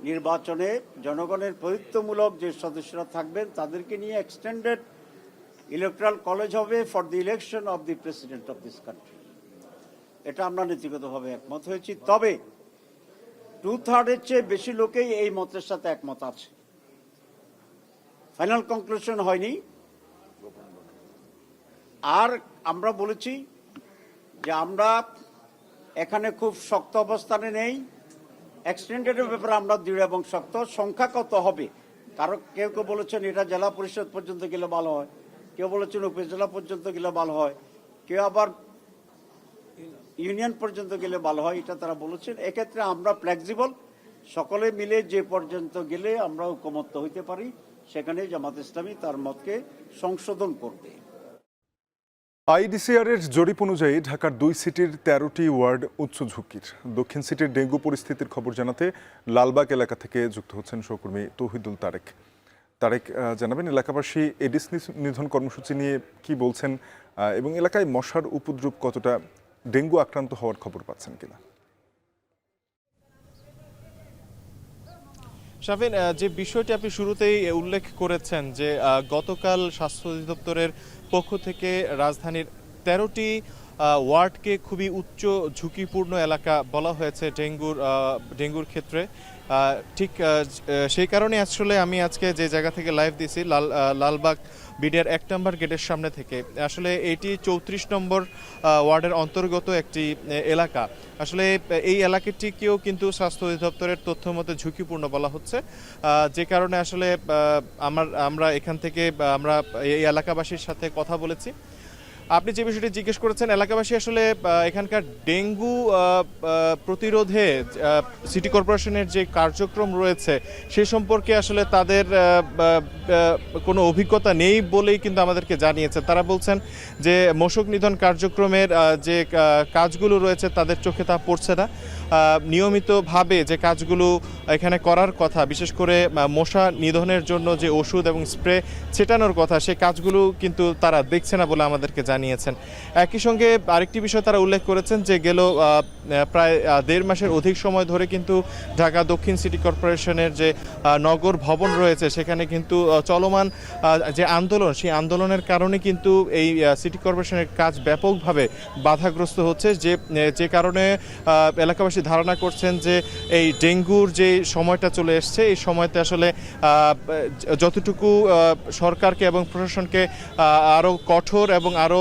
নির্বাচনে জনগণের প্রতিনিধিত্বমূলক যে সদস্যরা থাকবেন তাদেরকে নিয়ে এক্সটেন্ডেড ইলেকট্রাল কলেজ হবে for the election of the president of this country. এটা আমরা নীতিগতভাবে একমত হয়েছি। তবে 2/3-এর চেয়ে বেশি লোকেই এই মতের সাথে একমত আছে। ফাইনাল কনক্লুশন হয়নি। আর আমরা বলেছি যে আমরা এখানে খুব শক্ত অবস্থানে নেই, এক্সটেন্ডেডের ব্যাপারে আমরা দৃঢ় এবং শক্ত। সংখ্যা কত হবে, কারো কেউ কেউ বলেছেন এটা জেলা পরিষদ পর্যন্ত গেলে ভালো হয়, কেউ বলেছেন উপজেলা পর্যন্ত গেলে ভালো হয়, কেউ আবার ইউনিয়ন পর্যন্ত গেলে ভালো হয়, এটা তারা বলেছেন। এক্ষেত্রে আমরা ফ্লেক্সিবল, সকলে মিলে যে পর্যন্ত গেলে আমরা ঐকমত্য হইতে পারি সেখানে জামাত ইসলামী তার মতকে সংশোধন করবে। আইডিসিআর এর জরিপ অনুযায়ী ঢাকার 2 সিটির 13টি ওয়ার্ড উচ্চ ঝুঁকির। দক্ষিণ সিটির ডেঙ্গু পরিস্থিতির খবর জানাতে লালবাগ এলাকা থেকে যুক্ত হচ্ছেন সহকর্মী তৌহিদুল তারেক। তারেক, জানাবেন এলাকাবাসী এডিস নিধন কর্মসূচি নিয়ে কি বলছেন এবং এলাকায় মশার উপদ্রব কতটা, ডেঙ্গু আক্রান্ত হওয়ার খবর পাচ্ছেন কিনা? শাফিন, যে বিষয়টি আপনি শুরুতেই উল্লেখ করেছেন যে গতকাল স্বাস্থ্য অধিদপ্তরের পক্ষ থেকে রাজধানীর 13টি ওয়ার্ডকে খুবই উচ্চ ঝুঁকিপূর্ণ এলাকা বলা হয়েছে ডেঙ্গুর ক্ষেত্রে। ঠিক সেই কারণে আসলে আমি আজকে যে জায়গা থেকে লাইভ দিছি লালবাগ বিডিআর 1 নম্বর গেটের সামনে থেকে। আসলে এটি 34 নম্বর ওয়ার্ডের অন্তর্গত একটি এলাকা। আসলে এই এলাকাটিকেও কিন্তু স্বাস্থ্য অধিদপ্তরের তথ্য মতে ঝুঁকিপূর্ণ বলা হচ্ছে, যে কারণে আসলে আমরা এখান থেকে আমরা এই এলাকাবাসীর সাথে কথা বলেছি। আপনি যে বিষয়টি জিজ্ঞেস করেছেন, এলাকাবাসী আসলে এখানকার ডেঙ্গু প্রতিরোধে সিটি কর্পোরেশনের যে কার্যক্রম রয়েছে সে সম্পর্কে আসলে তাদের কোনো অভিজ্ঞতা নেই বলেই কিন্তু আমাদেরকে জানিয়েছে। তারা বলছেন যে মশক নিধন কার্যক্রমের যে কাজগুলো রয়েছে তাদের চোখে তা পড়ছে না। নিয়মিতভাবে যে কাজগুলো এখানে করার কথা, বিশেষ করে মশা নিধনের জন্য যে ওষুধ এবং স্প্রে ছেটানোর কথা, সে কাজগুলো কিন্তু তারা দেখছে না বলে আমাদেরকে জানিয়েছেন। একই সঙ্গে আরেকটি বিষয় তারা উল্লেখ করেছেন যে গেল প্রায় 1.5 মাসের অধিক সময় ধরে কিন্তু ঢাকা দক্ষিণ সিটি কর্পোরেশনের যে নগর ভবন রয়েছে সেখানে কিন্তু চলমান যে আন্দোলন, সেই আন্দোলনের কারণে কিন্তু এই সিটি কর্পোরেশনের কাজ ব্যাপকভাবে বাধাগ্রস্ত হচ্ছে, যে কারণে এলাকাবাসী ধারণা করছেন যে এই ডেঙ্গুর যে সময়টা চলে এসছে, এই সময়তে আসলে যতটুকু সরকারকে এবং প্রশাসনকে আরও কঠোর এবং আরও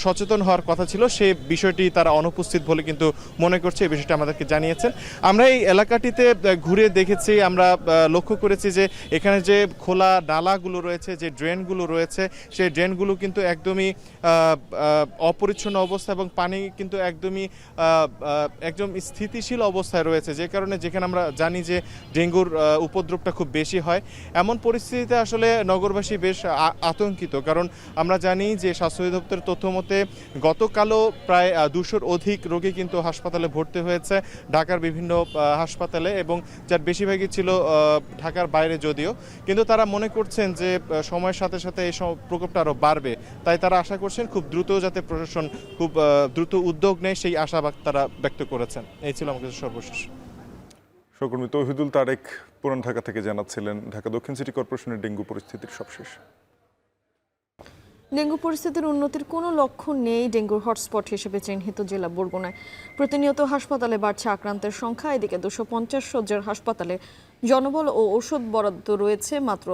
সচেতন হওয়ার কথা ছিল সে বিষয়টি তারা অনুপস্থিত বলে কিন্তু মনে করছে। এই বিষয়টা আমাদেরকে জানিয়েছেন। আমরা এই এলাকাটিতে ঘুরে দেখেছি, আমরা লক্ষ্য করেছি যে এখানে যে খোলা নালাগুলো রয়েছে, যে ড্রেনগুলো রয়েছে, সেই ড্রেনগুলো কিন্তু একদমই অপরিচ্ছন্ন অবস্থা এবং পানি কিন্তু একদম স্থিতিশীল অবস্থায় রয়েছে, যে কারণে যেখানে আমরা জানি যে ডেঙ্গুর উপদ্রবটা খুব বেশি হয়, এমন পরিস্থিতিতে আসলে নগরবাসী বেশ আতঙ্কিত। কারণ আমরা জানি যে স্বাস্থ্য অধিদপ্তরের তথ্য মতে গতকালও প্রায় 200-র অধিক রোগী কিন্তু হাসপাতালে ভর্তি হয়েছে ঢাকার বিভিন্ন হাসপাতালে, এবং যার বেশিরভাগই ছিল ঢাকার বাইরে যদিও। কিন্তু তারা মনে করছেন যে সময়ের সাথে সাথে এই প্রকোপটা আরও বাড়বে, তাই তারা আশা করছেন খুব দ্রুত যাতে প্রশাসন খুব দ্রুত উদ্যোগ নেয় সেই আশাবাদ তারা ব্যক্ত করেছেন। এই ছিল আমার কাছে সর্বশেষ। সহকর্মী তৌহিদুল তারেক পুরান ঢাকা থেকে জানাচ্ছিলেন ঢাকা দক্ষিণ সিটি কর্পোরেশনের ডেঙ্গু পরিস্থিতির সবশেষ। ডেঙ্গু পরিস্থিতির উন্নতির কোনো লক্ষণ নেই ডেঙ্গুর হটস্পট হিসেবে চিহ্নিত জেলা বরগুনায়। প্রতিনিয়ত হাসপাতালে বাড়ছে আক্রান্তের সংখ্যা। এদিকে 250 শয্যার হাসপাতালে জনবল ও ওষুধ বরাদ্দ রয়েছে মাত্র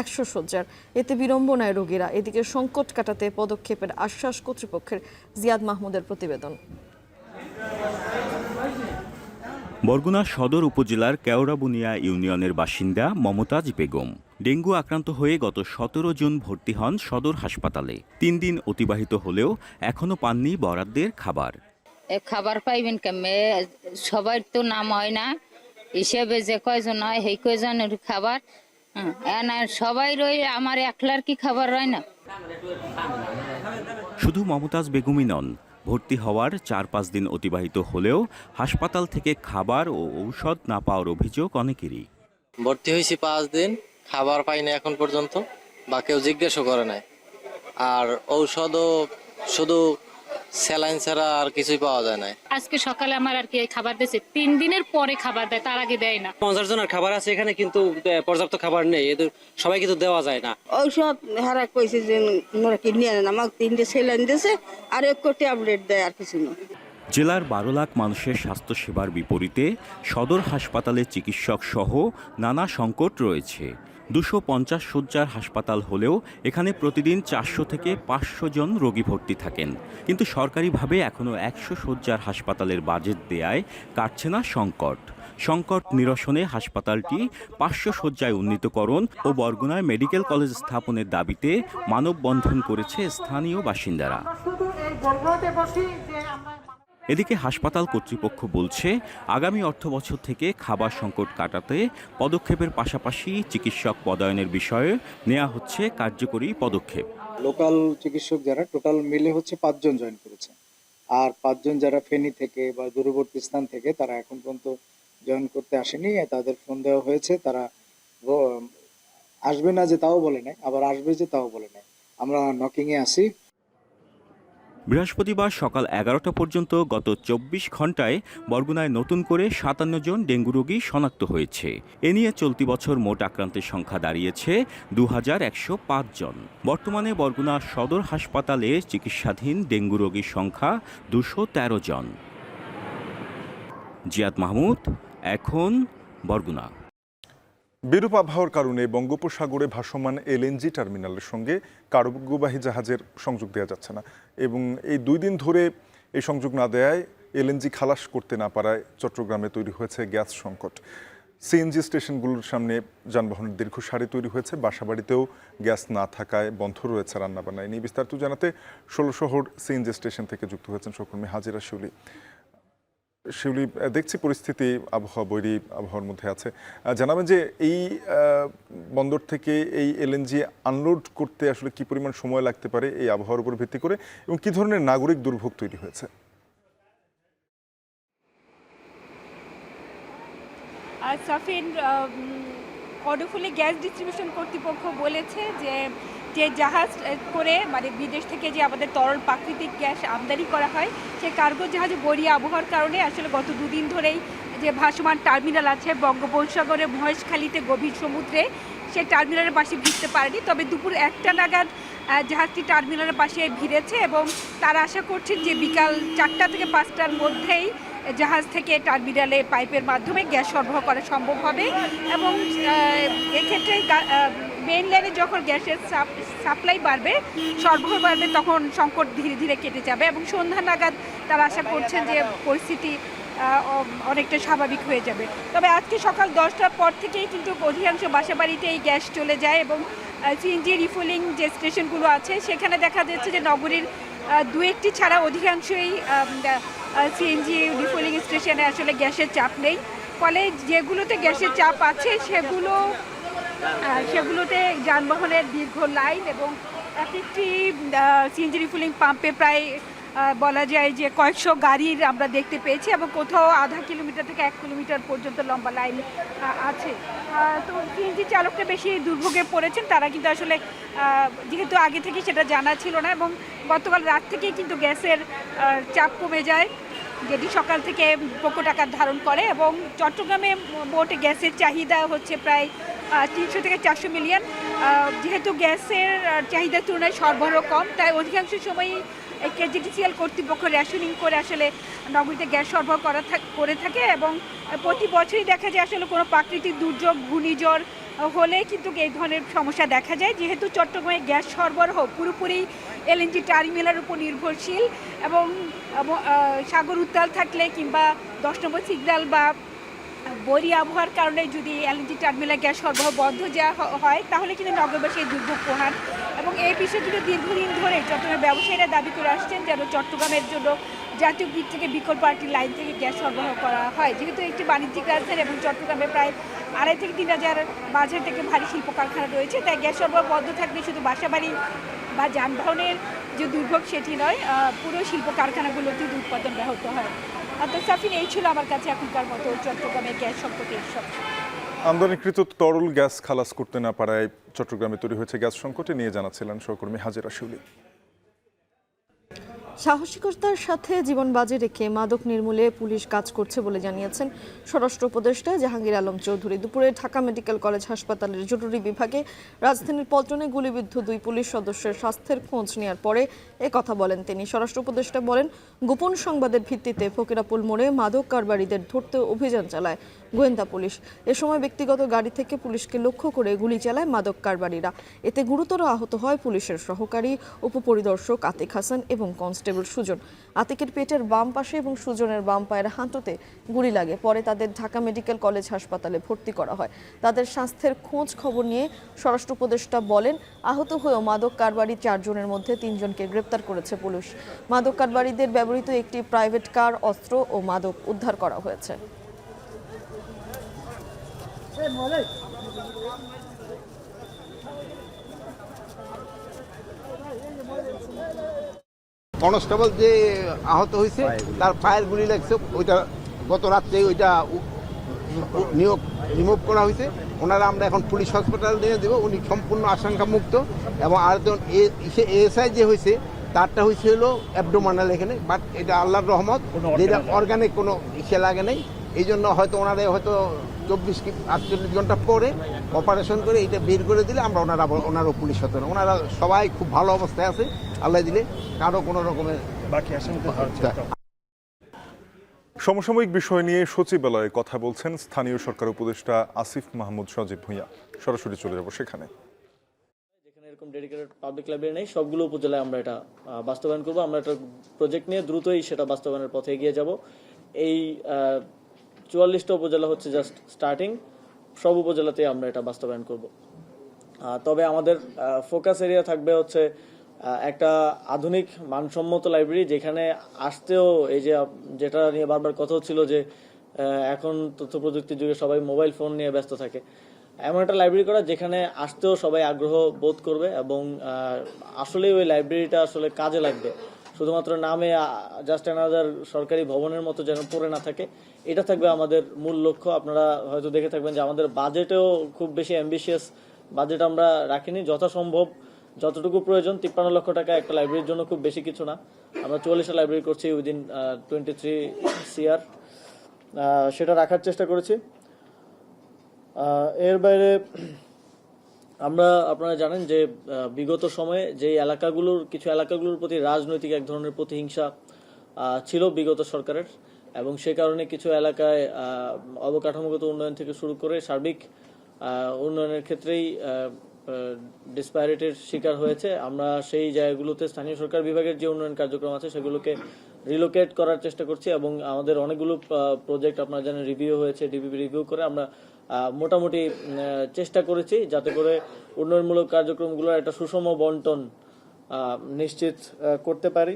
100 শয্যার। এতে বিড়ম্বনায় রোগীরা। এদিকে সংকট কাটাতে পদক্ষেপের আশ্বাস কর্তৃপক্ষের। জিয়াদ মাহমুদের প্রতিবেদন। বরগুনা সদর উপজেলার কেওড়াবুনিয়া ইউনিয়নের বাসিন্দা মমতাজ বেগম ডেঙ্গু আক্রান্ত হয়ে গত 17 জুন ভর্তি হন সদর হাসপাতালে। 3 দিন অতিবাহিত হলেও এখনো পাননি বরাদ্দের খাবার। খাবার পাইবেন কেমনে? সবার তো নাম হয় না, হিসেবে যে কয়জন হয় সেই কয়জনের খাবার সবাই রই, আমার একলার কি খাবার হয় না? শুধু মমতাজ বেগমই নন, ভর্তি হওয়ার 4-5 দিন অতিবাহিত হলেও হাসপাতাল থেকে খাবার ও ঔষধ না পাওয়ার অভিযোগ অনেকেরই। ভর্তি হয়েছি 5 দিন, খাবার পাই না এখন পর্যন্ত, বা কেউ জিজ্ঞাসা করে নাই। আর ঔষধও শুধু স্যালাইন ছাড়া আর কিছুই পাওয়া যায় না। আজকে সকালে আমার আর কি খাবার দিয়েছে, 3 দিনের পরে খাবার দেয়, তার আগে দেয় না। 50 জনের খাবার আছে এখানে, কিন্তু পর্যাপ্ত খাবার নেই, এদের সবাই কিন্তু দেওয়া যায় না। ঔষধ হারা কইছে যে মোরা কি নিয়ে নেন, আমাকে 3টে স্যালাইন দিয়েছে আর 1 ট্যাবলেট দেয়, আর কিছু না। জেলার 12 লাখ মানুষের স্বাস্থ্যসেবার বিপরীতে সদর হাসপাতালে চিকিৎসক সহ নানা সংকট রয়েছে। 250 শয্যার হাসপাতাল হলেও এখানে প্রতিদিন 400 থেকে 500 জন রোগী ভর্তি থাকেন, কিন্তু সরকারিভাবে এখনও 100 শয্যার হাসপাতালের বাজেট দেয়ায় কাটছে না সংকট নিরসনে হাসপাতালটি 500 শয্যায় উন্নীতকরণ ও বরগুনায় মেডিকেল কলেজ স্থাপনের দাবিতে মানববন্ধন করেছে স্থানীয় বাসিন্দারা। এদিকে হাসপাতাল কর্তৃপক্ষ বলছে আগামী অর্থবছর থেকে খাবার সংকট কাটাতে পদক্ষেপের পাশাপাশি চিকিৎসক পদায়নের বিষয়ে নেওয়া হচ্ছে কার্যকরী পদক্ষেপ। লোকাল চিকিৎসক যারা টোটাল মিলে হচ্ছে 5 জন জয়েন করেছে, আর 5 জন যারা ফেনী থেকে বা দূরবর্তী স্থান থেকে তারা এখন পর্যন্ত জয়েন করতে আসেনি। তাদের ফোন দেওয়া হয়েছে, তারা আসবে না যে তাও বলে নাই, আবার আসবে যে তাও বলে নাই। আমরা নকিংয়ে আসি। বৃহস্পতিবার সকাল 11টা পর্যন্ত গত 24 ঘন্টায় বরগুনায় নতুন করে 57 জন ডেঙ্গু রোগী শনাক্ত হয়েছে। এ নিয়ে চলতি বছর মোট আক্রান্তের সংখ্যা দাঁড়িয়েছে 2105 জন। বর্তমানে বরগুনা সদর হাসপাতালে চিকিৎসাধীন ডেঙ্গু রোগীর সংখ্যা 213 জন। জিয়াদ মাহমুদ, এখন বরগুনা। বিরূপ আবহাওয়ার কারণে বঙ্গোপসাগরে ভাসমান এলএনজি টার্মিনালের সঙ্গে কার্গোবাহী জাহাজের সংযোগ দেওয়া যাচ্ছে না এবং এই 2 দিন ধরে এই সংযোগ না দেওয়ায় এলএনজি খালাস করতে না পারায় চট্টগ্রামে তৈরি হয়েছে গ্যাস সংকট। সিএনজি স্টেশনগুলোর সামনে যানবাহনের দীর্ঘ সারি তৈরি হয়েছে, বাসাবাড়িতেও গ্যাস না থাকায় বন্ধ রয়েছে রান্নাবান্না। নিয়ে বিস্তারিত জানাতে 16 শহর সিএনজি স্টেশন থেকে যুক্ত হয়েছেন সহকর্মী হাজিরা শিউলি। শিউলি, দেখছি পরিস্থিতি আবহাওয়া বৈরী আবহাওয়ার মধ্যে আছে, জানাবেন যে এই বন্দর থেকে এই এলএনজি আনলোড করতে আসলে কি পরিমাণ সময় লাগতে পারে এই আবহাওয়ার উপর ভিত্তি করে এবং কি ধরনের নাগরিক দুর্ভোগ তৈরি হয়েছে? সাফিন, কর্ণফুলী গ্যাস ডিস্ট্রিবিউশন কর্তৃপক্ষ বলেছে যে জাহাজ করে মানে বিদেশ থেকে যে আমাদের তরল প্রাকৃতিক গ্যাস আমদানি করা হয় সেই কার্গো জাহাজ বৈরী আবহাওয়ার কারণে আসলে গত 2 দিন ধরেই যে ভাসমান টার্মিনাল আছে বঙ্গোপসাগরে মহেশখালীতে গভীর সমুদ্রে, সেই টার্মিনালের পাশে ভিড়তে পারেনি। তবে দুপুর 1টা নাগাদ জাহাজটি টার্মিনালের পাশে ভিড়েছে এবং তারা আশা করছেন যে বিকাল 4টা থেকে 5টার মধ্যেই জাহাজ থেকে টার্মিনালে পাইপের মাধ্যমে গ্যাস সরবরাহ করা সম্ভব হবে এবং এক্ষেত্রে মেইন লাইনে যখন গ্যাসের সাপ্লাই বাড়বে, সরবরাহ বাড়বে, তখন সংকট ধীরে ধীরে কেটে যাবে এবং সন্ধ্যা নাগাদ তারা আশা করছেন যে পরিস্থিতি অনেকটা স্বাভাবিক হয়ে যাবে। তবে আজকে সকাল 10টার পর থেকেই কিন্তু অধিকাংশ বাসাবাড়িতে এই গ্যাস চলে যায় এবং সিএনজি রিফুয়েলিং যে স্টেশনগুলো আছে সেখানে দেখা যাচ্ছে যে নগরীর 2-1টি ছাড়া অধিকাংশই সিএনজি রিফুয়েলিং স্টেশনে আসলে গ্যাসের চাপ নেই। ফলে যেগুলোতে গ্যাসের চাপ আছে সেগুলোতে যানবাহনের দীর্ঘ লাইন এবং একটি সিএনজি রিফুয়েলিং পাম্পে প্রায় বলা যায় যে কয়েকশো গাড়ির আমরা দেখতে পেয়েছি এবং কোথাও আধা কিলোমিটার থেকে 1 কিলোমিটার পর্যন্ত লম্বা লাইন আছে। তো সিএনজি চালকরা বেশি দুর্ভোগে পড়েছেন, তারা কিন্তু আসলে যেহেতু আগে থেকে সেটা জানা ছিল না এবং গতকাল রাত থেকেই কিন্তু গ্যাসের চাপ কমে যায়, যেটি সকাল থেকে প্রকট আকার ধারণ করে এবং চট্টগ্রামে মোট গ্যাসের চাহিদা হচ্ছে প্রায় 300 থেকে 400 মিলিয়ন। যেহেতু গ্যাসের চাহিদার তুলনায় সরবরাহ কম, তাই অধিকাংশ সময়ই কেজিটিসিএল কর্তৃপক্ষ রেশনিং করে আসলে নগরীতে গ্যাস সরবরাহ করে থাকে এবং প্রতি বছরই দেখা যায় আসলে কোনো প্রাকৃতিক দুর্যোগ, ঘূর্ণিঝড় হলে কিন্তু এই ধরনের সমস্যা দেখা যায়। যেহেতু চট্টগ্রামে গ্যাস সরবরাহ পুরোপুরি এলএনজি টার্মিনালের উপর নির্ভরশীল এবং সাগর উত্তাল থাকলে কিংবা 10 নম্বর সিগন্যাল বা বৈরী আবহাওয়ার কারণে যদি এলএনজি টার্মিনালে গ্যাস সরবরাহ বন্ধ হয় তাহলে কিন্তু নগরবাসী দুর্ভোগ পোহান এবং এই বিষয়ে কিন্তু দীর্ঘদিন ধরে চট্টগ্রামের ব্যবসায়ীরা দাবি করে আসছেন যেন চট্টগ্রামের জন্য জাতীয় গ্রিড থেকে বিকল্প আরেকটি লাইন থেকে গ্যাস সরবরাহ করা হয়। যেহেতু একটি বাণিজ্যিক রাজধানী এবং চট্টগ্রামে প্রায় 2,500 থেকে 3,000 বাজার থেকে ভারী শিল্প কারখানা রয়েছে, তাই গ্যাস সরবরাহ বন্ধ থাকলে শুধু বাসাবাড়ি বা যানবাহনের যে দুর্ভোগ সেটি নয়, পুরো শিল্প কারখানাগুলোতেই উৎপাদন ব্যাহত হয়। তো সাফিন, এই ছিল আমার কাছে এখনকার মতো চট্টগ্রামের গ্যাস সংকটের সব। আমদানিকৃত তরল গ্যাস খালাস করতে না পারায় চট্টগ্রামে তৈরি হয়েছে গ্যাস সংকটে নিয়ে জানাচ্ছিলেন সহকর্মী হাজিরা শিউলি। সাহসিকতার সাথে জীবন বাজি রেখে মাদক নির্মূলে পুলিশ কাজ করছে বলে জানিয়েছেন স্বরাষ্ট্র উপদেষ্টা জাহাঙ্গীর আলম চৌধুরী। দুপুরে ঢাকা মেডিকেল কলেজ হাসপাতালের জরুরি বিভাগে রাজধানীর পল্টনে গুলিবিদ্ধ 2 পুলিশ সদস্যের স্বাস্থ্যের খোঁজ নেওয়ার পরে কথা বলেন তিনি। স্বরাষ্ট্র উপদেষ্টা বলেন, গোপন সংবাদের ভিত্তিতে ফকিরাপুল মোড়ে মাদক কারবারিদের ধরতে অভিযান চালায় গোয়েন্দা পুলিশ। এ সময় ব্যক্তিগত গাড়ি থেকে পুলিশকে লক্ষ্য করে গুলি চালায় মাদক কারবারিরা। এতে গুরুতর আহত হয় পুলিশের সহকারী উপপরিদর্শক আতিক হাসান এবং কনস্টেবল সুজন। আতিকের পেটের বাম পাশে এবং সুজনের বাম পায়ের হাঁটুতে গুলি লাগে। পরে তাদের ঢাকা মেডিকেল কলেজ হাসপাতালে ভর্তি করা হয়। তাদের স্বাস্থ্যের খোঁজ খবর নিয়ে স্বরাষ্ট্র উপদেষ্টা বলেন, আহত হয়েও মাদক কারবারি 4 জনের মধ্যে 3 জনকে গ্রেপ্তার করেছে পুলিশ। মাদক কারবারিদের ব্যবহৃত একটি প্রাইভেট কার, অস্ত্র ও মাদক উদ্ধার করা হয়েছে। কনস্টেবল যে আহত হয়েছে তার পায়ের গুলি লাগছে, ওইটা গত রাত্রে ওইটা রিমুভ করা হয়েছে। ওনারা আমরা এখন পুলিশ হসপিটাল নিয়ে দেবো, উনি সম্পূর্ণ আশঙ্কা মুক্ত। এবং আরেকজন এএসআই যে হয়েছে তারটা হয়েছে হলো অ্যাবডোমিনাল এখানে, বাট এটা আল্লাহর রহমত, যেটা অর্গানিক কোনো ইসে লাগে নেই। এই জন্য হয়তো ওনারা হয়তো 24 কি 48 ঘন্টা পরে অপারেশন করে এটা বের করে দিলে আমরা ওনারও পুলিশ হতো না। ওনারা সবাই খুব ভালো অবস্থায় আছে আল্লাহ দিলে, কারো কোনো রকমের বাকি আশঙ্কা। সমসাময়িক বিষয় নিয়ে সচিবালয়ে কথা বলছেন স্থানীয় সরকার উপদেষ্টা আসিফ মাহমুদ সজীব ভূঁইয়া। সরাসরি চলে যাব সেখানে। যেখানে এরকম ডেডিকেটেড পাবলিক লাইব্রেরি নেই, সবগুলো উপজেলায় আমরা এটা বাস্তবায়ন করব। আমরা একটা প্রজেক্ট নিয়ে দ্রুতই সেটা বাস্তবায়নের পথে এগিয়ে যাব। এই 44টা উপজেলা হচ্ছে জাস্ট স্টার্টিং, সব উপজেলাতেই আমরা এটা বাস্তবায়ন করব। তবে আমাদের ফোকাস এরিয়া থাকবে হচ্ছে একটা আধুনিক মানসম্মত লাইব্রেরি, যেখানে আসতেও এই যে যেটা নিয়ে বারবার কথা হচ্ছিল যে এখন তথ্য প্রযুক্তির যুগে সবাই মোবাইল ফোন নিয়ে ব্যস্ত থাকে, এমন একটা লাইব্রেরি করা যেখানে আসতেও সবাই আগ্রহ বোধ করবে এবং আসলে ওই লাইব্রেরিটা আসলে কাজে লাগবে। শুধুমাত্র নামে জাস্ট অ্যানাদার সরকারি ভবনের মতো যেন পড়ে না থাকে, এটা থাকবে আমাদের মূল লক্ষ্য। আপনারা হয়তো দেখে থাকবেন যে আমাদের বাজেটেও খুব বেশি অ্যাম্বিশিয়াস বাজেট আমরা রাখিনি। যথাসম্ভব যতটুকু প্রয়োজন, 53 লক্ষ টাকা একটা লাইব্রেরির জন্য খুব বেশি কিছু না। আমরা 40টা লাইব্রেরি করছি উইদিন 23 CR, সেটা রাখার চেষ্টা করেছি। এর বাইরে আপনারা জানেন যে বিগত সময়ে যে কিছু এলাকাগুলোর প্রতি রাজনৈতিক এক ধরনের প্রতিহিংসা ছিল বিগত সরকারের, এবং সে কারণে কিছু এলাকায় অবকাঠামোগত উন্নয়ন থেকে শুরু করে সার্বিক উন্নয়নের ক্ষেত্রেই ডিসপ্যারিটির শিকার হয়েছে। আমরা সেই জায়গাগুলোতে স্থানীয় সরকার বিভাগের যে উন্নয়ন কার্যক্রম আছে সেগুলোকে রিলোকেট করার চেষ্টা করছি, এবং আমাদের অনেকগুলো প্রজেক্ট আপনারা জানেন রিভিউ হয়েছে। ডিপিপি রিভিউ করে আমরা মোটামুটি চেষ্টা করেছি যাতে করে উন্নয়নমূলক কার্যক্রমগুলোর একটা সুষম বন্টন নিশ্চিত করতে পারি।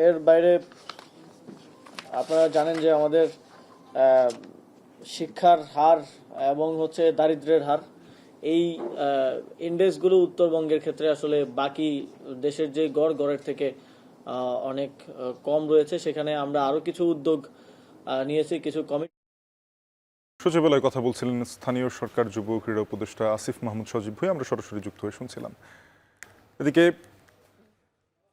এর বাইরে আপনারা জানেন যে আমাদের শিক্ষার হার এবং হচ্ছে দারিদ্র্যের হার, এই ইন্ডেক্সগুলো উত্তরবঙ্গের ক্ষেত্রে আসলে বাকি দেশের যে গড়ের থেকে অনেক কম রয়েছে। সেখানে আমরা আরো কিছু উদ্যোগ নিয়েছি, কিছু কমিটি। সচিবালয়ে কথা বলছিলেন স্থানীয় সরকার যুব ক্রীড়া উপদেষ্টা আসিফ মাহমুদ সজীব ভূঁইয়া। আমরা সরাসরি যুক্ত হয়ে শুনছিলাম। এদিকে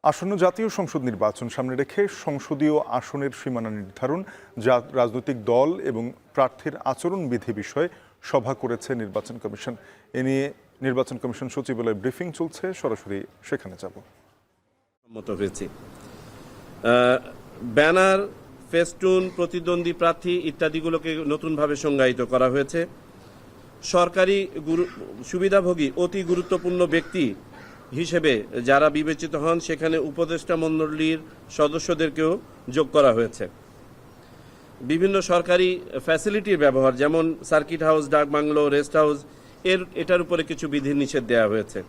আসন্ন জাতীয় সংসদ নির্বাচন সামনে রেখে সংসদীয় আসনের সীমানা নির্ধারণ, রাজনৈতিক দল এবং প্রার্থীর আচরণবিধি বিষয়ে সভা করেছে নির্বাচন কমিশন। এ নিয়ে নির্বাচন কমিশন সচিবালয়ে ব্রিফিং চলছে, সরাসরি সেখানে যাব। ব্যানার, ফেস্টুন, প্রতিদ্বন্দ্বী প্রার্থী ইত্যাদিগুলোকে নতুনভাবে সংজ্ঞায়িত করা হয়েছে। সরকারি সুবিধাভোগী অতি গুরুত্বপূর্ণ ব্যক্তি হিসেবে যারা বিবেচিত হন সেখানে উপদেষ্টা মণ্ডলীর সদস্যদেরকেও যোগ করা হয়েছে। বিভিন্ন সরকারি ফ্যাসিলিটির ব্যবহার, যেমন সার্কিট হাউস, ডাক বাংলো, রেস্ট হাউস, এটার উপরে কিছু বিধিনিষেধ দেওয়া হয়েছে।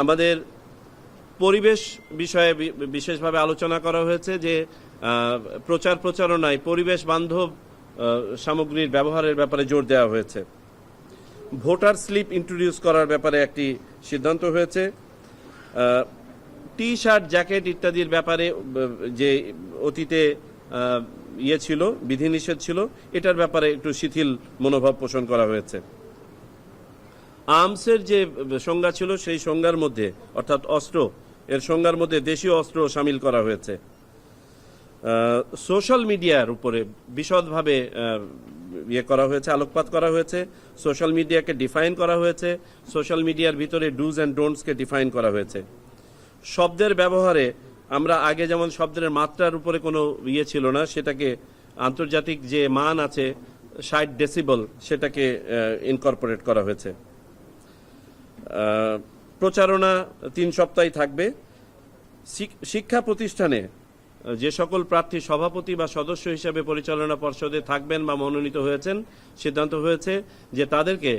আমাদের পরিবেশ বিষয়ে বিশেষভাবে আলোচনা করা হয়েছে যে প্রচারণায় পরিবেশ বান্ধব সামগ্রীর ব্যবহারের ব্যাপারে জোর দেওয়া হয়েছে। ভোটার স্লিপ ইন্ট্রোডিউস করার ব্যাপারে একটি সিদ্ধান্ত হয়েছে। টি শার্ট, জ্যাকেট ইত্যাদির ব্যাপারে যে অতীতে ছিল, বিধিনিষেধ ছিল, এটার ব্যাপারে একটু শিথিল মনোভাব পোষণ করা হয়েছে। আর্মসের যে সংজ্ঞা ছিল সেই সংজ্ঞার মধ্যে, অর্থাৎ অস্ত্র, এর সংজ্ঞার মধ্যে দেশীয় অস্ত্র সামিল করা হয়েছে। সোশ্যাল মিডিয়ার উপরে বিশদভাবে করা হয়েছে, আলোকপাত করা হয়েছে। সোশ্যাল মিডিয়াকে ডিফাইন করা হয়েছে। সোশ্যাল মিডিয়ার ভিতরে ডুজ অ্যান্ড ডোন্টসকে ডিফাইন করা হয়েছে। শব্দের ব্যবহারে আমরা আগে যেমন শব্দের মাত্রার উপরে কোনো ছিল না, সেটাকে আন্তর্জাতিক যে মান আছে 60 ডেসিবল, সেটাকে ইনকর্পোরেট করা হয়েছে। প্রচারণা 3 সপ্তাহ থাকবে। শিক্ষা প্রতিষ্ঠানে যে সকল প্রার্থী সভাপতি বা সদস্য হিসেবে পরিচালনা পর্ষদে থাকবেন বা মনোনীত হয়েছেন, সিদ্ধান্ত হয়েছে যে তাদেরকে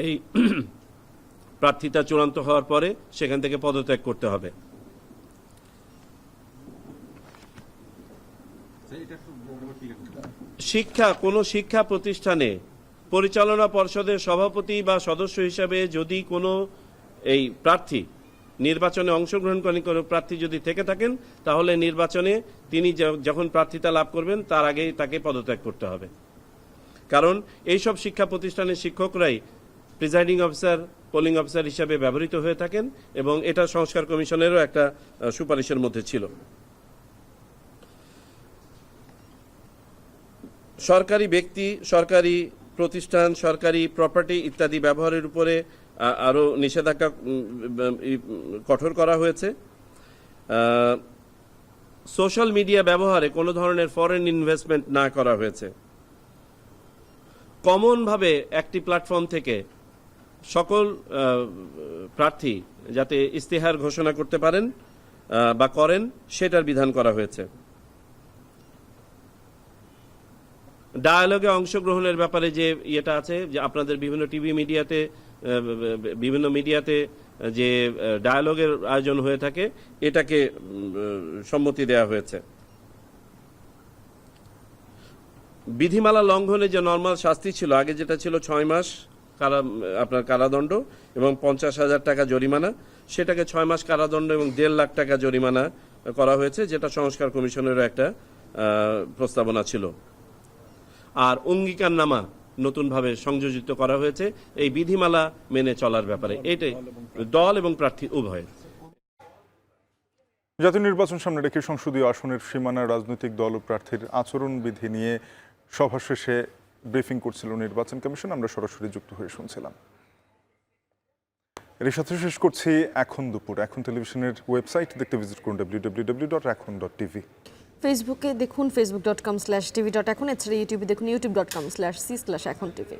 এই প্রার্থিতা চূড়ান্ত হওয়ার পরে সেখান থেকে পদত্যাগ করতে হবে। কোনো শিক্ষা প্রতিষ্ঠানে পরিচালনা পর্ষদের সভাপতি বা সদস্য হিসেবে যদি কোনো এই প্রার্থী নির্বাচনে অংশগ্রহণ করেন, কোনো প্রার্থী যদি থেকে থাকেন, তাহলে নির্বাচনে তিনি যখন প্রার্থিতা লাভ করবেন তার আগেই তাকে পদত্যাগ করতে হবে। কারণ এইসব শিক্ষা প্রতিষ্ঠানের শিক্ষকরাই প্রিজাইডিং অফিসার, পোলিং অফিসার হিসাবে ব্যবহৃত হয়ে থাকেন, এবং এটা সংস্কার কমিশনেরও একটা সুপারিশের মধ্যে ছিল। সরকারি ব্যক্তি, সরকারি প্রতিষ্ঠান, সরকারি প্রপার্টি ইত্যাদি ব্যবহারের উপরে আরও নিষেধাজ্ঞা কঠোর করা হয়েছে। সোশ্যাল মিডিয়া ব্যবহারে কোনো ধরনের ফরেন ইনভেস্টমেন্ট না করা হয়েছে। কমনভাবে একটি প্ল্যাটফর্ম থেকে সকল প্রার্থী যাতে ইস্তেহার ঘোষণা করতে পারেন বা করেন সেটার বিধান করা হয়েছে। ডায়ালগে অংশগ্রহণের ব্যাপারে যে ইয়েটা আছে যে আপনাদের বিভিন্ন টিভি মিডিয়াতে বিভিন্ন মিডিয়াতে যে ডায়ালগের আয়োজন হয়ে থাকে এটাকে সম্মতি দেওয়া হয়েছে। বিধিমালা লঙ্ঘনে যে নর্মাল শাস্তি ছিল আগে যেটা ছিল 6 মাস আপনার কারাদণ্ড এবং 50,000 টাকা জরিমানা, সেটাকে 6 মাস কারাদণ্ড এবং 1.5 লাখ টাকা জরিমানা করা হয়েছে, যেটা সংস্কার কমিশনেরও একটা প্রস্তাবনা ছিল। আর অঙ্গীকারনামা নতুনভাবে সংযোজিত করা হয়েছে এই বিধিমালা মেনে চলার ব্যাপারে, এটাই দল এবং প্রার্থী উভয়ের। জাতীয় নির্বাচন সামনে রেখে সংসদীয় আসনের সীমানা রাজনৈতিক দল ও প্রার্থীর আচরণবিধি নিয়ে সভা শেষে ব্রিফিং করছিল নির্বাচন কমিশন। আমরা সরাসরি যুক্ত হয়ে শুনছিলাম। এর সাথে শেষ করছি এখন দুপুর। এখন টেলিভিশনের ওয়েবসাইট দেখতে ভিজিট করুন www.ekhon.tv। ফেসবুকে দেখুন facebook.com/tv.ekhon, এছাড়া ইউটিউবে দেখুন youtube.com/c/ekhon tv।